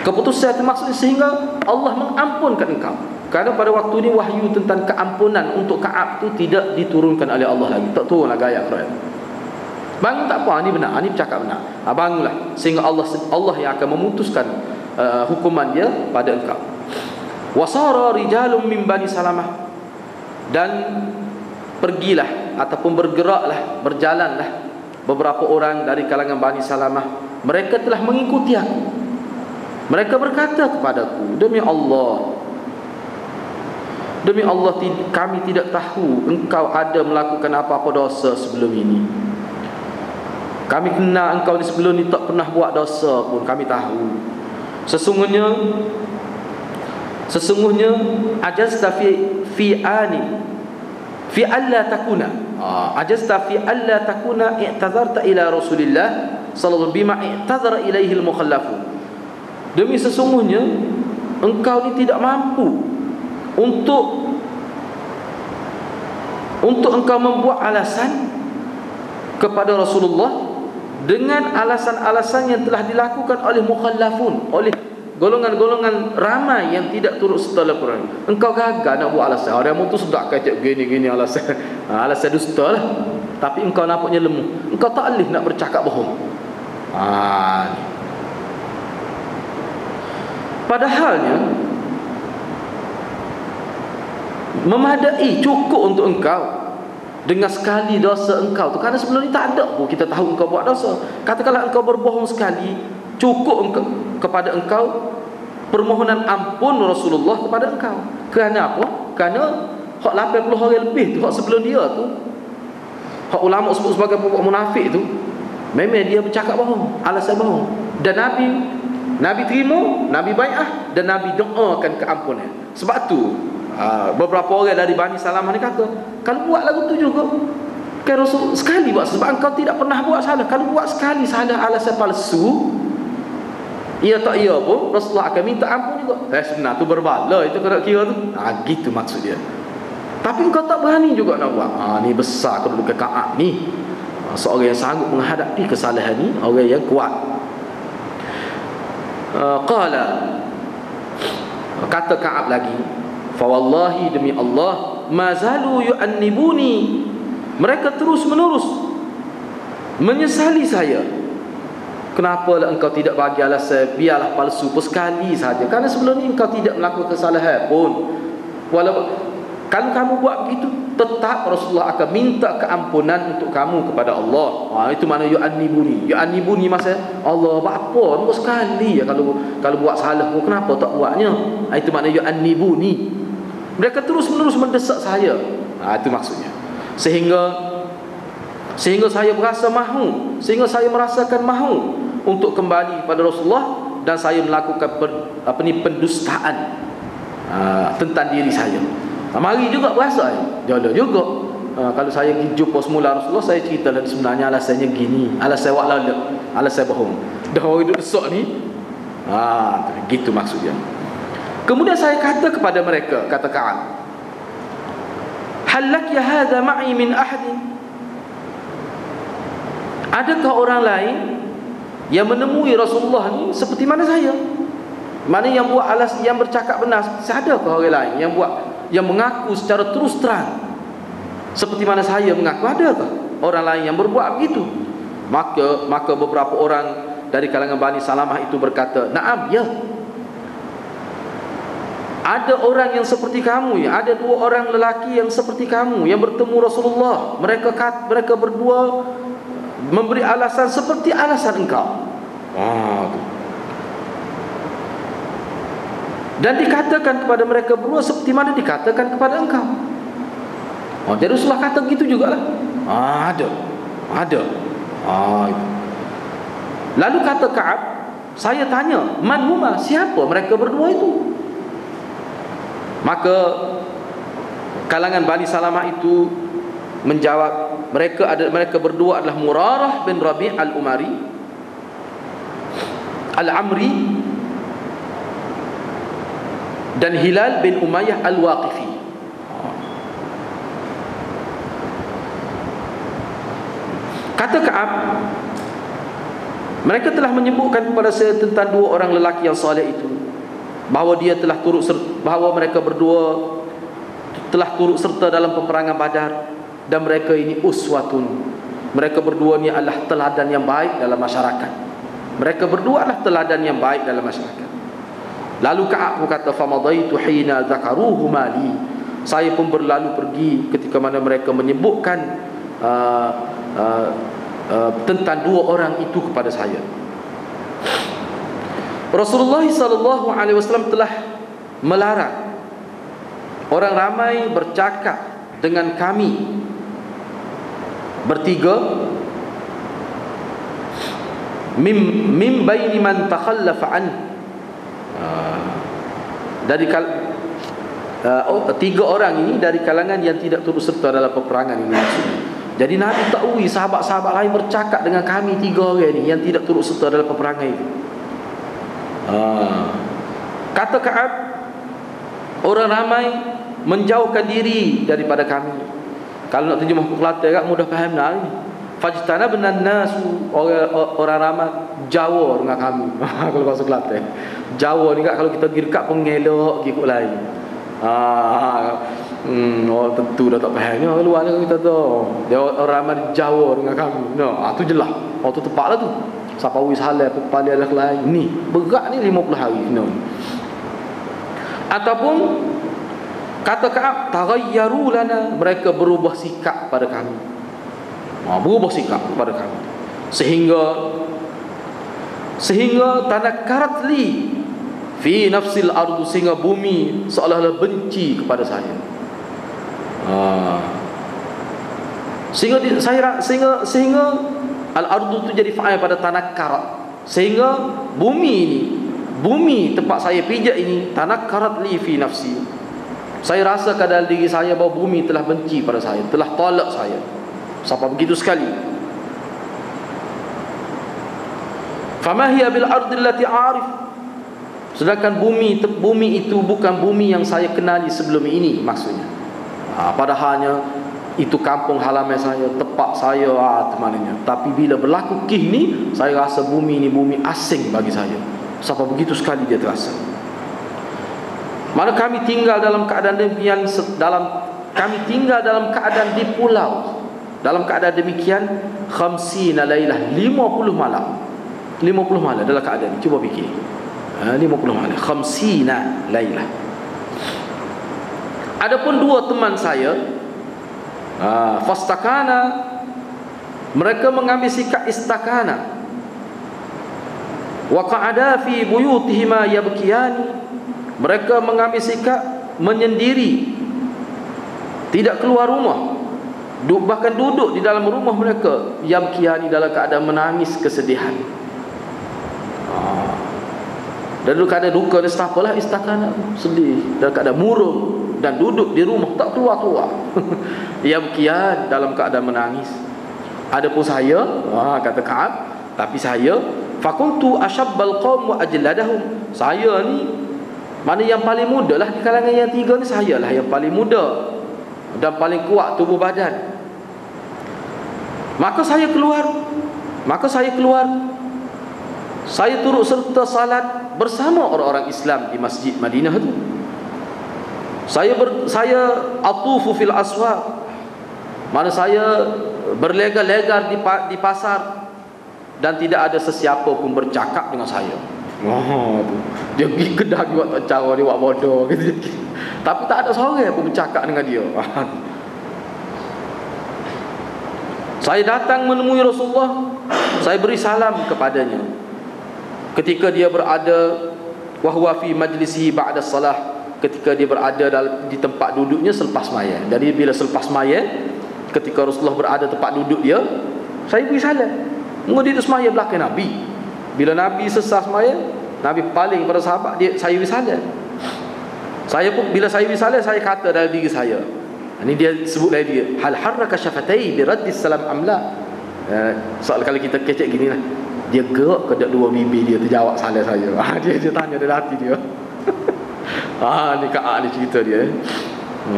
Keputusan itu maksudnya sehingga Allah mengampunkan engkau. Kerana pada waktu ini wahyu tentang keampunan untuk Ka'ab itu tidak diturunkan oleh Allah lagi. Tak turunlah ayat Quran. Bangun tak apa, ini benar, ini bercakap benar. Bangunlah sehingga Allah yang akan memutuskan hukuman dia pada engkau. Wasara rijalun min Bani Salamah, dan pergilah ataupun bergeraklah, berjalanlah beberapa orang dari kalangan Bani Salamah. Mereka telah mengikuti aku. Mereka berkata kepadaku, demi Allah, kami tidak tahu engkau ada melakukan apa-apa dosa sebelum ini. Kami kenal engkau ni sebelum ni tak pernah buat dosa pun, kami tahu. Sesungguhnya ajazta fi alla takuna. Ajazta fi alla takuna i'tazarta ila Rasulillah sallallahu bima i'tazara ilaihi al-mukhallafun. Demi sesungguhnya engkau ni tidak mampu untuk engkau membuat alasan kepada Rasulullah dengan alasan-alasan yang telah dilakukan oleh mukhallafun, oleh golongan-golongan ramai yang tidak turut serta dalam Quran. Engkau gagal nak buat alasan. Orang tu sudah kacak gini-gini alasan. Alasan dusta lah. Tapi engkau nampaknya lemah. Engkau tak boleh nak bercakap bohong. Padahalnya memadai, cukup untuk engkau dengan sekali dosa engkau tu. Kerana sebelum ni tak ada pun kita tahu engkau buat dosa. Katakanlah engkau berbohong sekali, cukup kepada engkau permohonan ampun Rasulullah kepada engkau. Kerana apa? Kerana hak 80 orang lebih tu, hak sebelum dia tu, hak ulama sebut sebagai pokok munafik tu, memang dia bercakap bohong, alasan bohong. Dan Nabi terima, Nabi bai'ah, dan Nabi doakan keampunan. Sebab tu beberapa orang dari Bani Salamah ni kata, kalau buat lagu tu juga kan Rasul sekali buat, sebab engkau tidak pernah buat salah. Kalau buat sekali salah alasan palsu, ia tak ia pun Rasulullah akan minta ampun juga. Sebenar tu berbala itu kena kira tu. Gitu maksud dia. Tapi engkau tak berani juga nak buat. Ni besar kedudukan Ka'ab ni. Seorang yang sanggup menghadapi kesalahan ni, orang yang kuat. Kata Ka'ab lagi, fa wallahi, demi Allah, mazalu yu'annibuni, mereka terus menerus menyesali saya. Kenapalah engkau tidak bagi alasan, biarlah palsu pun sekali saja. Kerana sebelum ni engkau tidak melakukan kesalahan pun. Walaupun kalau kamu buat begitu, tetap Rasulullah akan minta keampunan untuk kamu kepada Allah. Itu mana yu'annibuni. Yu'annibuni masa Allah buat apa? Buat sekali ya, kalau buat salah pun kenapa tak buatnya? Itu mana yu'annibuni. Mereka terus menerus mendesak saya. Itu maksudnya. Sehingga saya berasa mahu, sehingga saya merasakan mahu untuk kembali kepada Rasulullah, dan saya melakukan pendustaan tentang diri saya. Mari juga berasa jodoh juga. Kalau saya jumpa semula Rasulullah, saya cerita dan sebenarnya alasannya gini, alasan wak lalu, alasan bohong. Dah orang duduk desak ni. Gitu maksudnya. Kemudian saya kata kepada mereka, kata Ka'ab, halak ya hadza ma'i min ahadin. Adakah orang lain yang menemui Rasulullah ni seperti mana saya? Mana yang buat yang bercakap benar? Adakah orang lain yang mengaku secara terus terang seperti mana saya mengaku? Adakah orang lain yang berbuat begitu? Maka beberapa orang dari kalangan Bani Salamah itu berkata, "Na'am, ya. Ada orang yang seperti kamu, ya. Ada dua orang lelaki yang seperti kamu yang bertemu Rasulullah. Mereka berdua memberi alasan seperti alasan engkau." Dan dikatakan kepada mereka berdua seperti mana dikatakan kepada engkau. Jadi Rasulullah kata gitu juga lah. Ada. Lalu kata Ka'ab, saya tanya, man huma, siapa mereka berdua itu? Maka kalangan Bani Salamah itu menjawab, mereka berdua adalah Murarah bin Rabi' al-Umari, Al-Amri, dan Hilal bin Umayyah al-Waqifi. Kata Ka'ab, mereka telah menyebutkan kepada saya tentang dua orang lelaki yang soleh itu, bahawa mereka berdua telah turut serta dalam peperangan Badar, dan mereka ini uswatun. Mereka berdua ni adalah teladan yang baik dalam masyarakat. Mereka berdua adalah teladan yang baik dalam masyarakat. Lalu Ka'ab berkata, famadaitu hina zakaruhu mali. Saya pun berlalu pergi ketika mana mereka menyebutkan tentang dua orang itu kepada saya. Rasulullah SAW telah melarang orang ramai bercakap dengan kami bertiga min baini man takhallafa an, dari tiga orang ini dari kalangan yang tidak turut serta dalam peperangan ini. Jadi Nabi tahu sahabat-sahabat lain bercakap dengan kami tiga orang ini yang tidak turut serta dalam peperangan itu. Kata Ka'ab, orang ramai menjauhkan diri daripada kami. Kalau nak terjemah ke Kelantan kan mudah faham lah ni. Fajtana benan nasu, orang ramai Jawa dengan kami. Kalau bahasa Kelantan, Jawa ni kan kalau kita pergi dekat pengelok pergi kot lain. Tentu dah tak faham ni orang luar ni kita tu. Dia orang ramai Jawa dengan kami. Tu jelas. Tu tepatlah tu. Sapawi halal kepala lah lain. Ni berat ni 50 hari no. Ataupun kata Ka'ab, taghayyaru lana, mereka berubah sikap pada kami. Berubah sikap pada kami. Sehingga tanakkarat li fi nafsil ardu, sehingga bumi seolah-olah benci kepada saya. Sehingga al-ardu itu jadi fa'il pada tanakkarat, sehingga bumi tempat saya pijak ini, tanakkarat li fi nafsi, saya rasa dalam diri saya bahawa bumi telah benci pada saya, telah tolak saya. Sampai begitu sekali. Fama hiya bil ardi allati a'rif, sedangkan bumi itu bukan bumi yang saya kenali sebelum ini, maksudnya. Padahalnya itu kampung halaman saya, tempat saya temannya. Tapi bila berlaku kisah ni, saya rasa bumi ni bumi asing bagi saya. Sampai begitu sekali dia terasa. Mana kami tinggal dalam keadaan demikian, kami tinggal dalam keadaan di pulau. Dalam keadaan demikian, 50 lailah, 50 malam. 50 malam dalam keadaan ni. Cuba fikir. 50 malam, 50 lailah. Adapun dua teman saya, fastakana, mereka mengambil sikap istakana. Wa qa'ada fi buyutihima yabkiyani, mereka mengambil sikap menyendiri, tidak keluar rumah, bahkan duduk di dalam rumah mereka, yabkiyani, dalam keadaan menangis kesedihan. Dan dalam keadaan duka, dan apalah istakana, sedih, dalam keadaan murung dan duduk di rumah, tak keluar-keluar. Yabkiyan, dalam keadaan menangis. Adapun saya, kata Ka'ab, tapi saya, fakuntu asyabbal qaum wa ajladahum, saya ni mana yang paling muda lah di kalangan yang tiga ni, saya lah yang paling muda dan paling kuat tubuh badan. Maka saya keluar, saya turut serta salat bersama orang-orang Islam di Masjid Madinah tu. Saya atufu fil aswaq, mana saya berlegar-legar di pasar, dan tidak ada sesiapa pun bercakap dengan saya. Dia pergi kedai buat tak cara, dia buat bodoh gitu. Tapi tak ada seorang pun bercakap dengan dia. Saya datang menemui Rasulullah, saya beri salam kepadanya ketika dia berada wahwa fi majlisihi ba'da salah, ketika dia berada di tempat duduknya selepas sembahyang. Jadi bila selepas sembahyang, ketika Rasulullah berada tempat duduk dia, saya beri salam. Dia tu sembahyang belakang Nabi. Bila Nabi selesai sembahyang, Nabi paling pada sahabat dia, saya beri salam. Saya pun bila saya beri salam, saya kata dalam diri saya, Ini dia sebut lagi dia, hal harraka syafatai bi raddis salam amla. Soal kalau kita kecek gini lah, dia gerak ke dua bibir dia terjawab salam saya. Dia tanya dalam hati dia. Ni Kak ni cerita dia.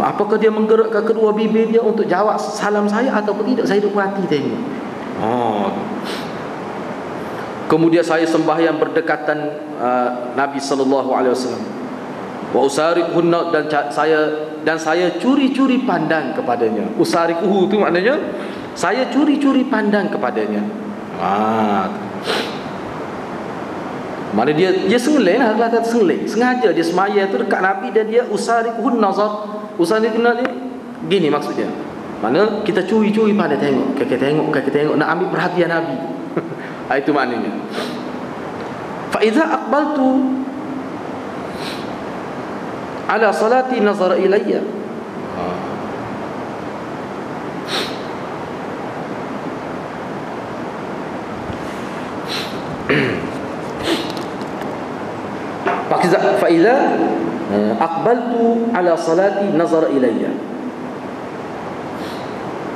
Apakah dia menggerakkan kedua bibir dia untuk jawab salam saya ataupun tidak? Saya duk perhati tengok. Kemudian saya sembahyang berdekatan Nabi sallallahu alaihi wasallam. Wa usariquhunna, dan saya curi-curi pandang kepadanya. Usariquhu tu maknanya saya curi-curi pandang kepadanya. Mana dia sengaja lah, kata sengaja dia semaya tu dekat Nabi dan dia usariquhun nazar. Usariquhun ni gini maksudnya. Mana kita curi-curi pandang, tengok nak ambil perhatian Nabi. Itu maknanya. Fa idza aqbaltu ala salati nazara ilayya. Fa idza aqbaltu ala salati nazara ilayya.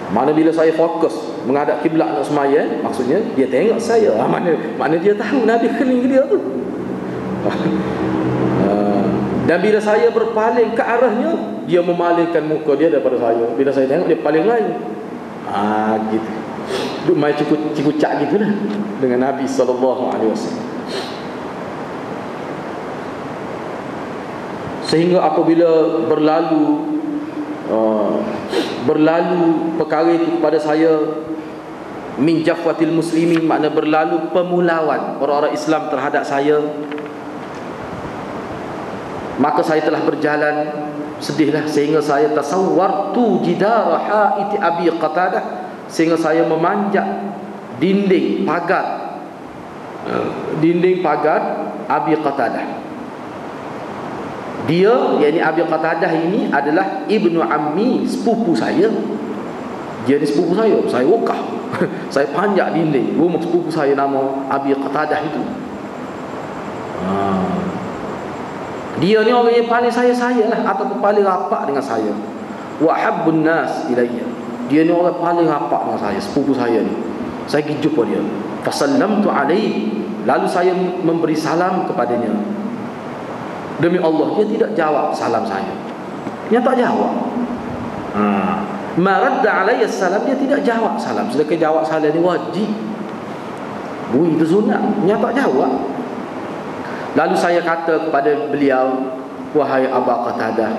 Mana bila saya fokus menghadap kiblat nak sembahyang, maksudnya dia tengok saya. Mana dia tahu Nabi keliling dia tu. Dan bila saya berpaling ke arahnya, dia memalingkan muka dia daripada saya. Bila saya tengok, dia paling lain. Gitu. Duk main cikucak gitulah dengan Nabi SAW. Sehingga apabila berlalu perkara itu kepada saya, min jafwatil muslimin, makna berlalu pemulauan orang-orang Islam terhadap saya, maka saya telah berjalan sedihlah sehingga saya tasawwartu jidara haiti Abi Qatadah, sehingga saya memanjat dinding pagar Abi Qatadah. Dia, yakni Abi Qatadah ini adalah ibnu ammi, sepupu saya. Dia ni sepupu saya wakaf. Saya panjat dinding rumah sepupu saya nama Abi Qatadah itu. Dia ni orang yang paling saya lah, ataupun paling rapat dengan saya. Wa habbun nas ilayya. Dia ni orang paling rapat dengan saya, sepupu saya ni. Saya pergi jumpa dia. Fasallamtu alaihi, lalu saya memberi salam kepadanya. Demi Allah, dia tidak jawab salam saya. Dia tak jawab. Ma radda alayya salam, dia tidak jawab salam. Sedangkan jawab salam ni wajib. Itu sunat. Dia tak jawab. Lalu saya kata kepada beliau, wahai Aba Qatadah,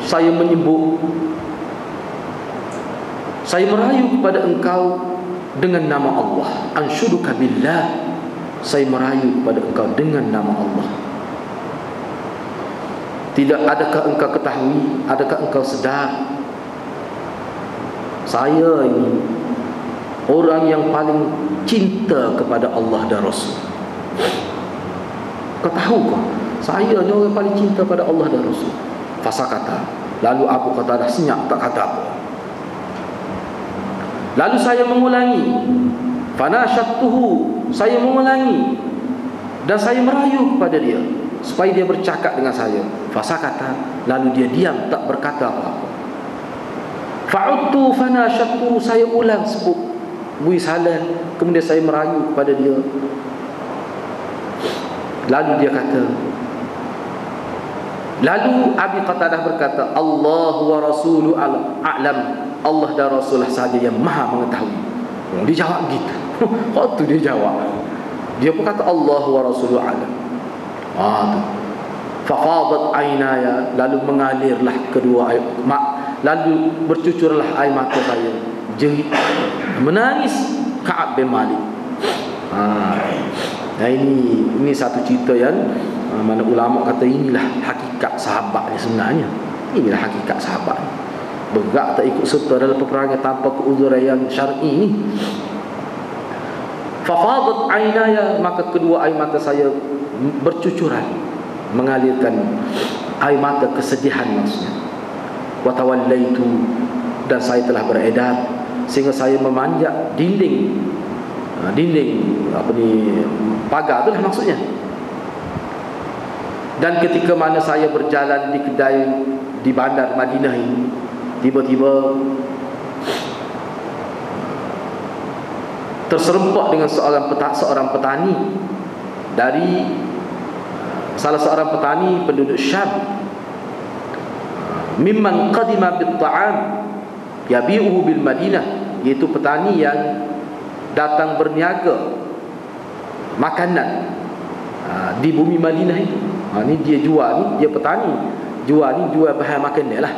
saya menyebut, saya merayu kepada engkau dengan nama Allah. Anshuduka billah, saya merayu kepada engkau dengan nama Allah. Adakah engkau ketahui, adakah engkau sedar, saya ini orang yang paling cinta kepada Allah dan Rasul. Kau tahu kau, saya ni orang paling cinta pada Allah dan Rasul. Fasakata, lalu Abu Qatadah senyap, tak kata apa. Lalu saya mengulangi, fanasyattuhu, saya mengulangi dan saya merayu kepada dia supaya dia bercakap dengan saya. Fasakata, lalu dia diam, tak berkata apa-apa. Fa'udtu fanasyattuhu, saya ulang sebut bui salam, kemudian saya merayu kepada dia. Lalu dia kata, lalu Abi Qatadah berkata, Allah wa rasulu a'lam, Allah dan Rasulullah sahaja yang maha mengetahui. Dia jawab gitu. Waktu dia jawab, dia pun kata Allah wa rasulu a'lam. Tu. Fafadat aynaya, lalu mengalirlah kedua air, lalu bercucurlah air mata saya. Jerit, menangis Ka'ab bin Malik. Nah ini satu cerita yang mana ulama kata inilah hakikat sahabat ni sebenarnya. Inilah hakikat sahabat. Bergerak tak ikut serta dalam peperangan tanpa keuzuran yang syar'i ni. Fafadat aynaya, maka kedua air mata saya bercucuran, mengalirkan air mata kesedihan maksudnya. Wa tawallaitu, dan saya telah beredar sehingga saya memanjat dinding pagar itulah maksudnya. Dan ketika mana saya berjalan di kedai di bandar Madinah ini, tiba-tiba terserempak dengan seorang petani dari salah seorang petani penduduk Syam, mimman qadima bit ta'am yabi'uhu bil Madinah, iaitu petani yang datang berniaga makanan di bumi Madinah itu. Ni dia jual, ni dia petani, jual bahan makanan lah.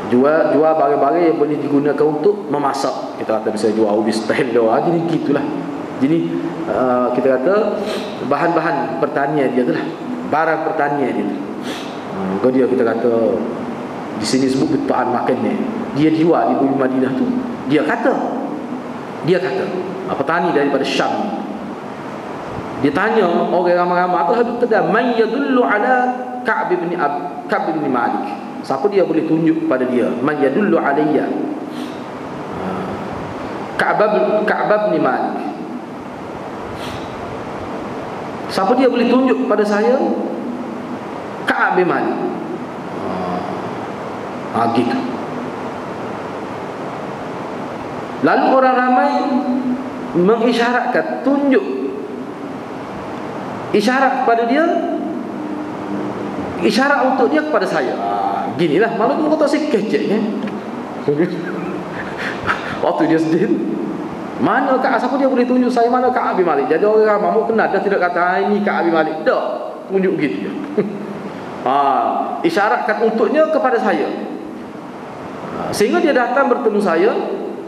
Jual barang-barang yang boleh digunakan untuk memasak. Kita kata bisa jual ubi stelo, jadi gitulah. Jadi kita kata bahan-bahan pertanian dia tu lah, barang pertanian dia tu. Kalau dia kita kata di sini sebut betulan makan dia jual di bumi Madinah tu. Dia kata petani daripada Syam. Dia tanya orang ramai-ramai tu habis kata man yadullu ala Ka'b bin Malik. Siapa dia boleh tunjuk kepada dia? Man yadullu alayya Ka'b bin Malik. Siapa dia boleh tunjuk kepada saya Ka'b bin Malik? Gitu. Lalu orang ramai mengisyaratkan, tunjuk isyarat kepada dia, isyarat untuk dia kepada saya. Ginilah malu kata si keceknya. Waktu dia sedih, mana Ka'ab, siapa dia boleh tunjuk saya mana Ka'ab bin Malik? Jadi orang ramai mau kenal, dia tidak kata ini Ka'ab bin Malik, dak tunjuk gitu. Isyaratkan untuknya kepada saya. Sehingga dia datang bertemu saya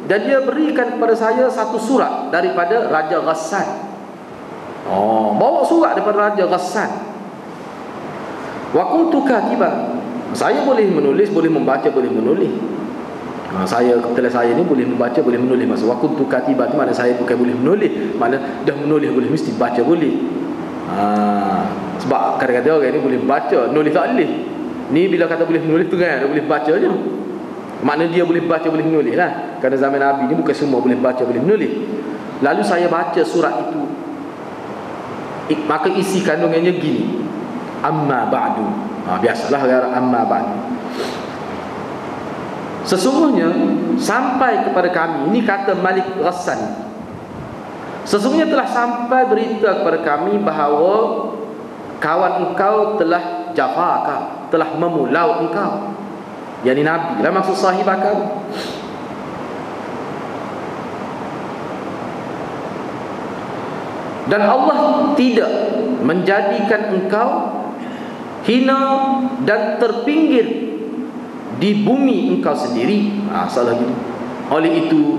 dan dia berikan kepada saya satu surat daripada Raja Ghassan. Bawa surat daripada Raja Ghassan. Wa kuntu katiban. Saya boleh menulis, boleh membaca, boleh menulis. Saya ni boleh membaca, boleh menulis. Maksud wa kuntu katiban itu mana saya bukan boleh menulis, mana dah menulis boleh, mesti baca boleh. Sebab kadang-kadang orang ni boleh baca, nulis tak boleh. Ni bila kata boleh menulis tu kan, boleh baca je. Makna dia boleh baca, boleh menulis lah. Kerana zaman Nabi ni bukan semua boleh baca, boleh menulis. Lalu saya baca surat itu, maka isi kandungannya gini: amma ba'du. Biasalah amma ba'du. Sesungguhnya sampai kepada kami, ini kata Malik Ghassan, sesungguhnya telah sampai berita kepada kami bahawa kawan engkau telah jafaka, telah memulau engkau. Yani Nabi lah maksud sahib akal. Dan Allah tidak menjadikan engkau hina dan terpinggir di bumi engkau sendiri. Salah gitu. Oleh itu,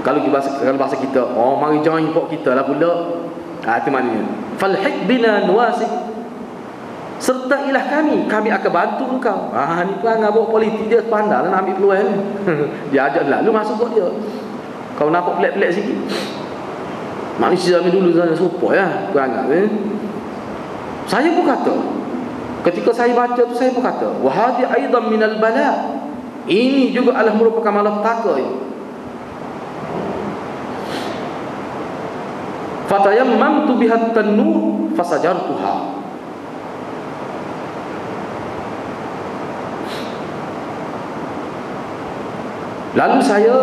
kalau bahasa kita, mari join pok kita lah pula. Itu maknanya. Falhiq bina nuwasik. Sertailah kami akan bantu engkau. Ni perangai bawa politik dia pandai lah nak ambil peluang ni. Dia ajak lalu masuk kot dia. Kau nampak pelik-pelik sikit. Manusia zaman dulu sana serupa ya perangai. Saya pun kata, ketika saya baca tu saya pun kata, wa hadhi aidan minal bala. Ini juga adalah merupakan malapetaka ini. Fatayammamtu bihat tanur fasajartuha. Lalu saya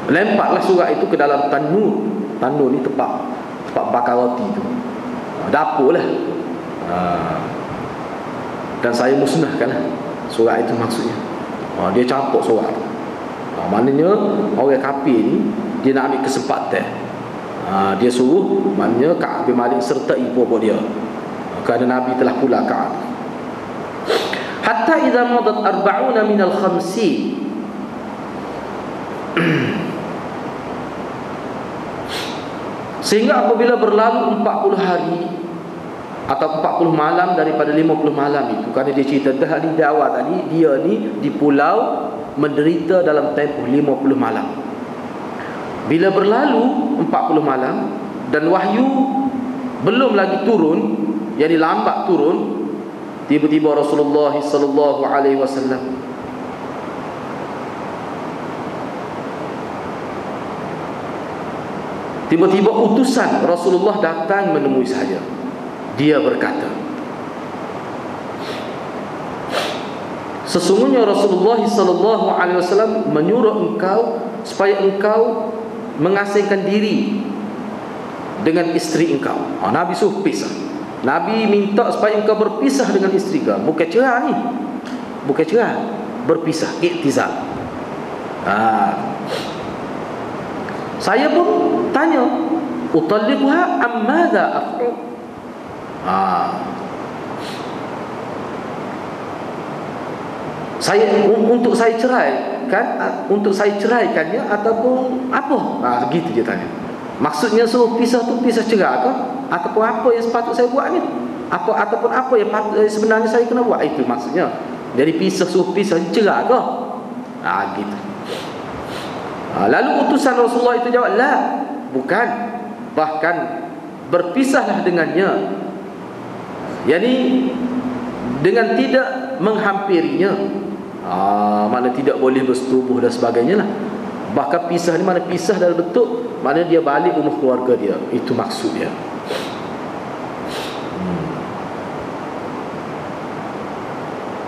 lemparlah surat itu ke dalam tanur. Tanur ni tempat bakar roti tu, dapur lah. Dan saya musnahkanlah surat itu maksudnya. Dia campur surat tu. Maknanya orang kafir ni dia nak ambil kesempatan. Dia suruh, maknanya Ka'ab bin Malik sertai pokok dia, kerana Nabi telah pula Ka'ab. Hatta idza madat 40 min al-50, sehingga apabila berlalu 40 hari atau 40 malam daripada 50 malam itu, kerana dia cerita dah di awal tadi dia ni di pulau menderita dalam tempoh 50 malam. Bila berlalu 40 malam dan wahyu belum lagi turun, yakni lambat turun, tiba-tiba Rasulullah sallallahu alaihi wasallam tiba-tiba utusan Rasulullah datang menemui saya. Dia berkata, sesungguhnya Rasulullah SAW menyuruh engkau supaya engkau mengasingkan diri dengan isteri engkau. Nabi suruh pisah. Nabi minta supaya engkau berpisah dengan isteri kau. Bukan cerai ni, bukan cerai, berpisah, iktizal. Saya pun tanya, utalliquha am madza af'al? Untuk saya ceraikan, untuk saya ceraikannya ataupun apa? Begitu dia tanya. Maksudnya suruh pisah tu pisah cerai ke? Ataupun apa yang sepatut saya buat ni? Ataupun apa yang sebenarnya saya kena buat? Itu maksudnya. Jadi pisah suruh pisah cerai ke? Gitu. Lalu utusan Rasulullah itu jawab, la, bukan. Bahkan berpisahlah dengannya. Yani dengan tidak menghampirinya. Mana tidak boleh bersetubuh dan sebagainya lah. Bahkan pisah ni mana pisah dalam bentuk mana dia balik rumah keluarga dia. Itu maksud dia.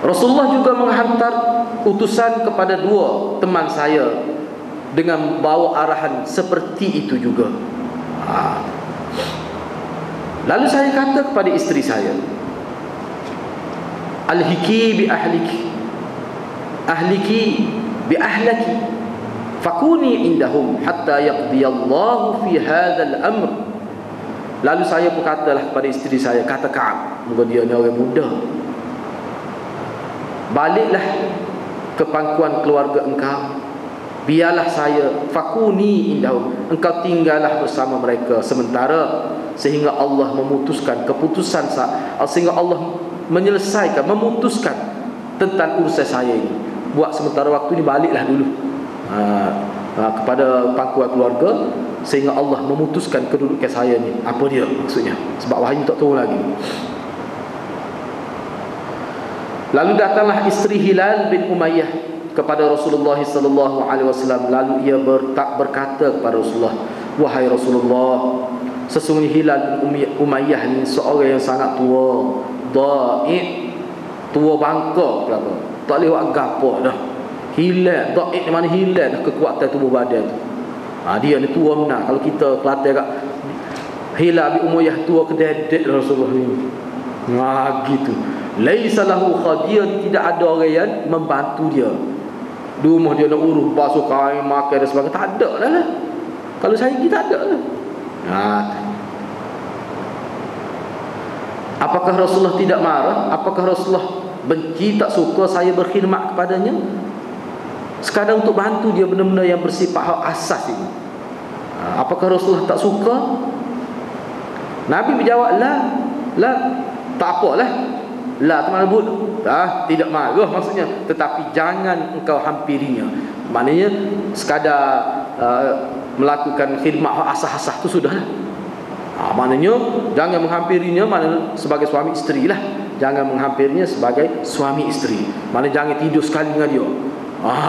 Rasulullah juga menghantar utusan kepada dua teman saya dengan bawa arahan seperti itu juga. Lalu saya kata kepada isteri saya, alhiki bi ahliki, ahliki bi ahlaki, fakuni indahum hatta yaqdiyallahu fi hadzal amr. Lalu saya pun katalah kepada isteri saya, kata Ka'ab, moga dia ni orang muda, baliklah ke pangkuan keluarga engkau, biarlah saya, fakuni indahum, engkau tinggallah bersama mereka sementara sehingga Allah memutuskan keputusan, sehingga Allah menyelesaikan, memutuskan tentang urusan saya ini. Buat sementara waktu ni baliklah dulu kepada pangkuan keluarga sehingga Allah memutuskan kedudukan saya ni. Apa dia maksudnya? Sebab wahyu tak tahu lagi. Lalu datanglah isteri Hilal bin Umayyah kepada Rasulullah SAW. Lalu ia berkata kepada Rasulullah, wahai Rasulullah, sesungguhnya Hilal bin Umayyah ni seorang yang sangat tua, dha'i', tua bangka berapa, tak boleh buat gapo dah. Hilal, dha'i' mana hilal dah kekuatan tubuh badan tu. Dia ni tua benar. Kalau kita Kelantan kat Hilal bin Umayyah tua kededek Rasulullah ni. Gitu. Laisa lahu khadir, tidak ada orang yang membantu dia. Di rumah dia nak urus basuh kain, makan dan sebagainya, tak ada lah. Kalau saya kita ada lah. Apakah Rasulullah tidak marah? Apakah Rasulullah benci, tak suka saya berkhidmat kepadanya? Sekadar untuk bantu dia benda-benda yang bersifat hak asas ini. Apakah Rasulullah tak suka? Nabi berjawab, la, tak apalah. La tu mana but? Tidak marah maksudnya, tetapi jangan engkau hampirinya. Maknanya sekadar melakukan khidmat hak asas-asas tu sudahlah. Maknanya jangan menghampirinya, maknanya sebagai suami isteri lah. Jangan menghampirinya sebagai suami isteri. Maknanya jangan tidur sekali dengan dia.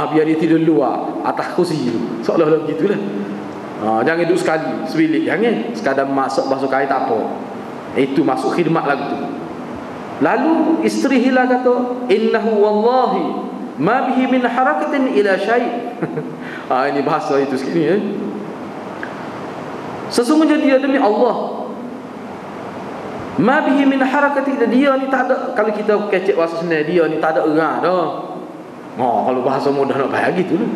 Biar dia tidur luar atas kursi tu, seolah-olah gitulah. Jangan duduk sekali sebilik, jangan. Sekadar masuk basuh kain tak apa. Itu masuk khidmat lagu tu. Lalu isteri Hilal kata, innahu wallahi ma bihi min harakatin ila syai'. Ini bahasa itu sikit ni. Sesungguhnya dia demi Allah, ma bihi min harakatin, dia ni tak ada, kalau kita kecek bahasa senang, dia ni tak ada erang dah. Kalau bahasa mudah nak bayar gitu lah.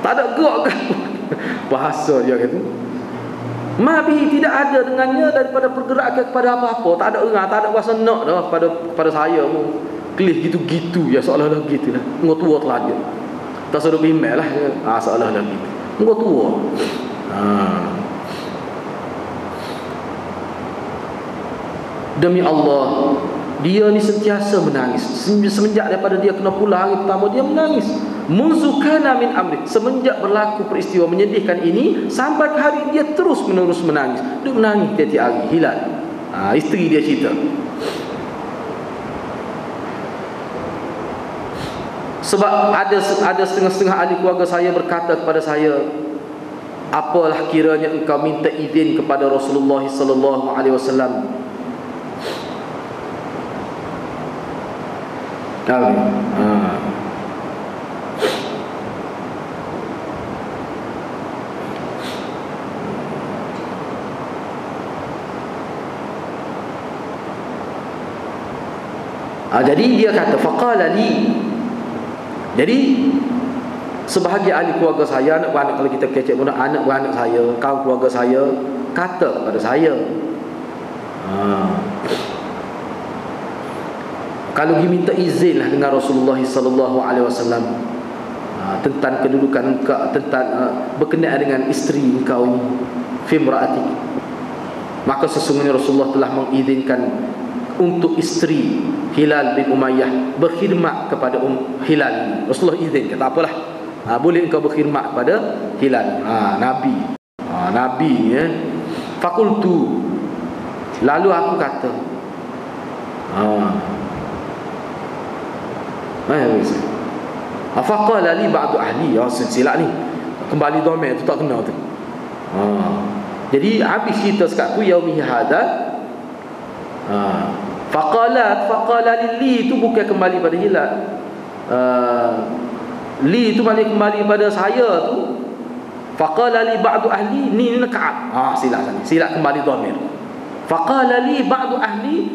Tak ada gerak kan. Bahasa dia kata, ma bihi, tidak ada dengannya daripada pergerakan kepada apa-apa. Tak ada erang, tak ada bahasa nak dah kepada saya pun. Kelih gitu-gitu ya, seolah-olah gitulah. Engkau tua telah dia. Tak suruh bimbel lah. Seolah-olah gitu. Engkau tua. Demi Allah, dia ni sentiasa menangis. Semenjak daripada dia kena pulang hari pertama, dia menangis. Munzukana min amri, semenjak berlaku peristiwa menyedihkan ini sampai ke hari dia terus menerus menangis. Dia menangis tiap-tiap hari. Hilal, isteri dia cerita. Sebab ada setengah-setengah ahli keluarga saya berkata kepada saya, apalah kiranya engkau minta izin kepada Rasulullah sallallahu alaihi wasallam Tahu ni. Jadi dia kata faqala li. Jadi sebahagian ahli keluarga saya, anak beranak, kalau kita kecek pun anak beranak saya, kaum keluarga saya kata kepada saya, kalau dia minta izin lah dengan Rasulullah sallallahu alaihi wasallam tentang kedudukan engkau, tentang berkenaan dengan isteri engkau ini, fi imra'atik, maka sesungguhnya Rasulullah telah mengizinkan untuk isteri Hilal bin Umayyah berkhidmat kepada Hilal ini. Rasulullah izin, kata apalah, boleh engkau berkhidmat kepada Hilal. Nabi, Nabi ya. Fakultu, lalu aku kata, faqala li ba'du ahli, silap ni, kembali domain tu tak kena tu. Jadi habis cerita sekat tu yaumi hadha, faqala li tu bukan kembali pada Hilal, li tu balik kembali pada saya tu. Faqala li ba'du ahli, ni Ka'ab. Silap sana, silap kembali dhamir. Faqala li ba'du ahli,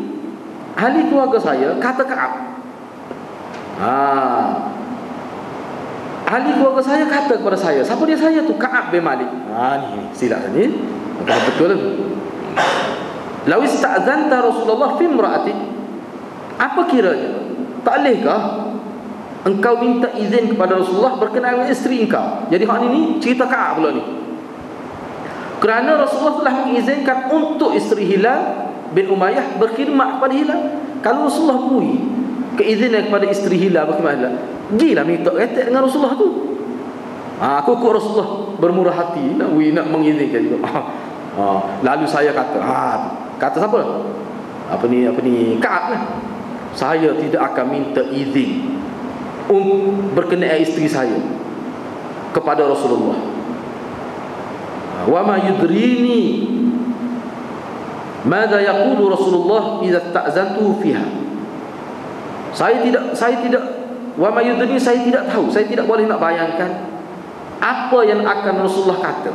ahli keluarga saya kata Ka'ab. Ahli keluarga saya kata kepada saya. Siapa dia saya tu? Ka'ab bin Malik. Ni silap sana ni. Betul. Law ista'zanta Rasulullah fi imra'ati, apa kiranya, tak bolehkah engkau minta izin kepada Rasulullah berkenaan dengan isteri engkau? Jadi hak ni cerita Ka'ab pula ni. Kerana Rasulullah telah mengizinkan untuk isteri Hilal bin Umayyah berkhidmat kepada Hilal. Kalau Rasulullah beri keizinan kepada isteri Hilal berkhidmat Hilal, gilah minta retek dengan Rasulullah tu. Aku kok Rasulullah bermurah hati nak mengizinkan juga. Lalu saya kata, kata siapa? Apa ni Ka'ab lah. Saya tidak akan minta izin berkenaan isteri saya kepada Rasulullah. Wa ma yudrini madza yaqulu Rasulullah idza ta'zantu fiha. Saya tidak wa ma yudrini, saya tidak tahu, saya tidak boleh nak bayangkan apa yang akan Rasulullah kata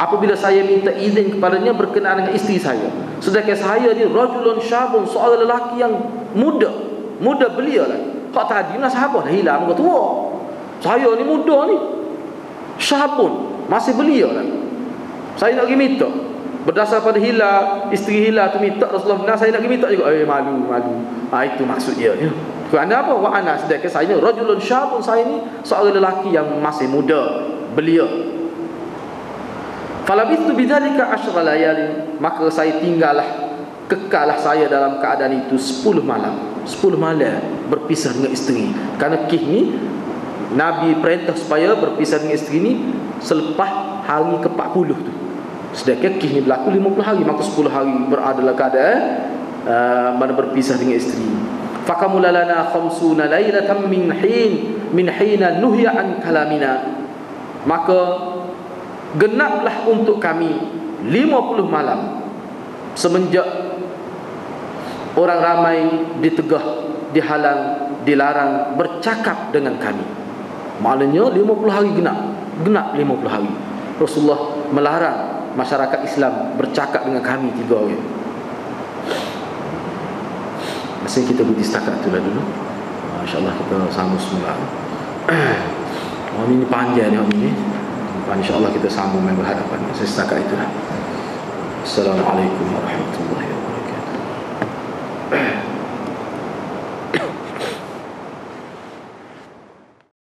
apabila saya minta izin kepadanya berkenaan dengan isteri saya. Sedangkan saya ni rajulun syabun, seorang lelaki yang muda belia lah. Kau tadi nak sahabat dah hilang, kau tua. Saya ni muda ni, syabun, masih belia lah. Saya nak pergi minta berdasar pada Hilal, isteri Hilal tu minta Rasulullah, saya nak pergi minta juga. Malu. Itu maksud dia ya. Kerana apa? Wa ana, sedangkan saya ni rajulun syabun, saya ni seorang lelaki yang masih muda belia. Falabithu bidzalika 10 layalin, maka saya kekallah saya dalam keadaan itu 10 malam. 10 malam berpisah dengan isteri. Kerana kih ni Nabi perintah supaya berpisah dengan isteri ni selepas hari ke-40 tu. Sedangkan kih ni berlaku 50 hari, maka 10 hari berada dalam keadaan mana berpisah dengan isteri. Fakamula lana 50 lailatan min hina nuhya an kalamina, maka genaplah untuk kami 50 malam semenjak orang ramai ditegah, dihalang, dilarang bercakap dengan kami. Maknanya 50 hari genap 50 hari Rasulullah melarang masyarakat Islam bercakap dengan kami 3 orang. Masih kita berhenti setakat tu lah dulu. InsyaAllah kita sambung semula. Ini panjang ni. InsyaAllah kita sambung main berhadapan. Saya setakat itulah. Assalamualaikum warahmatullahi wabarakatuh.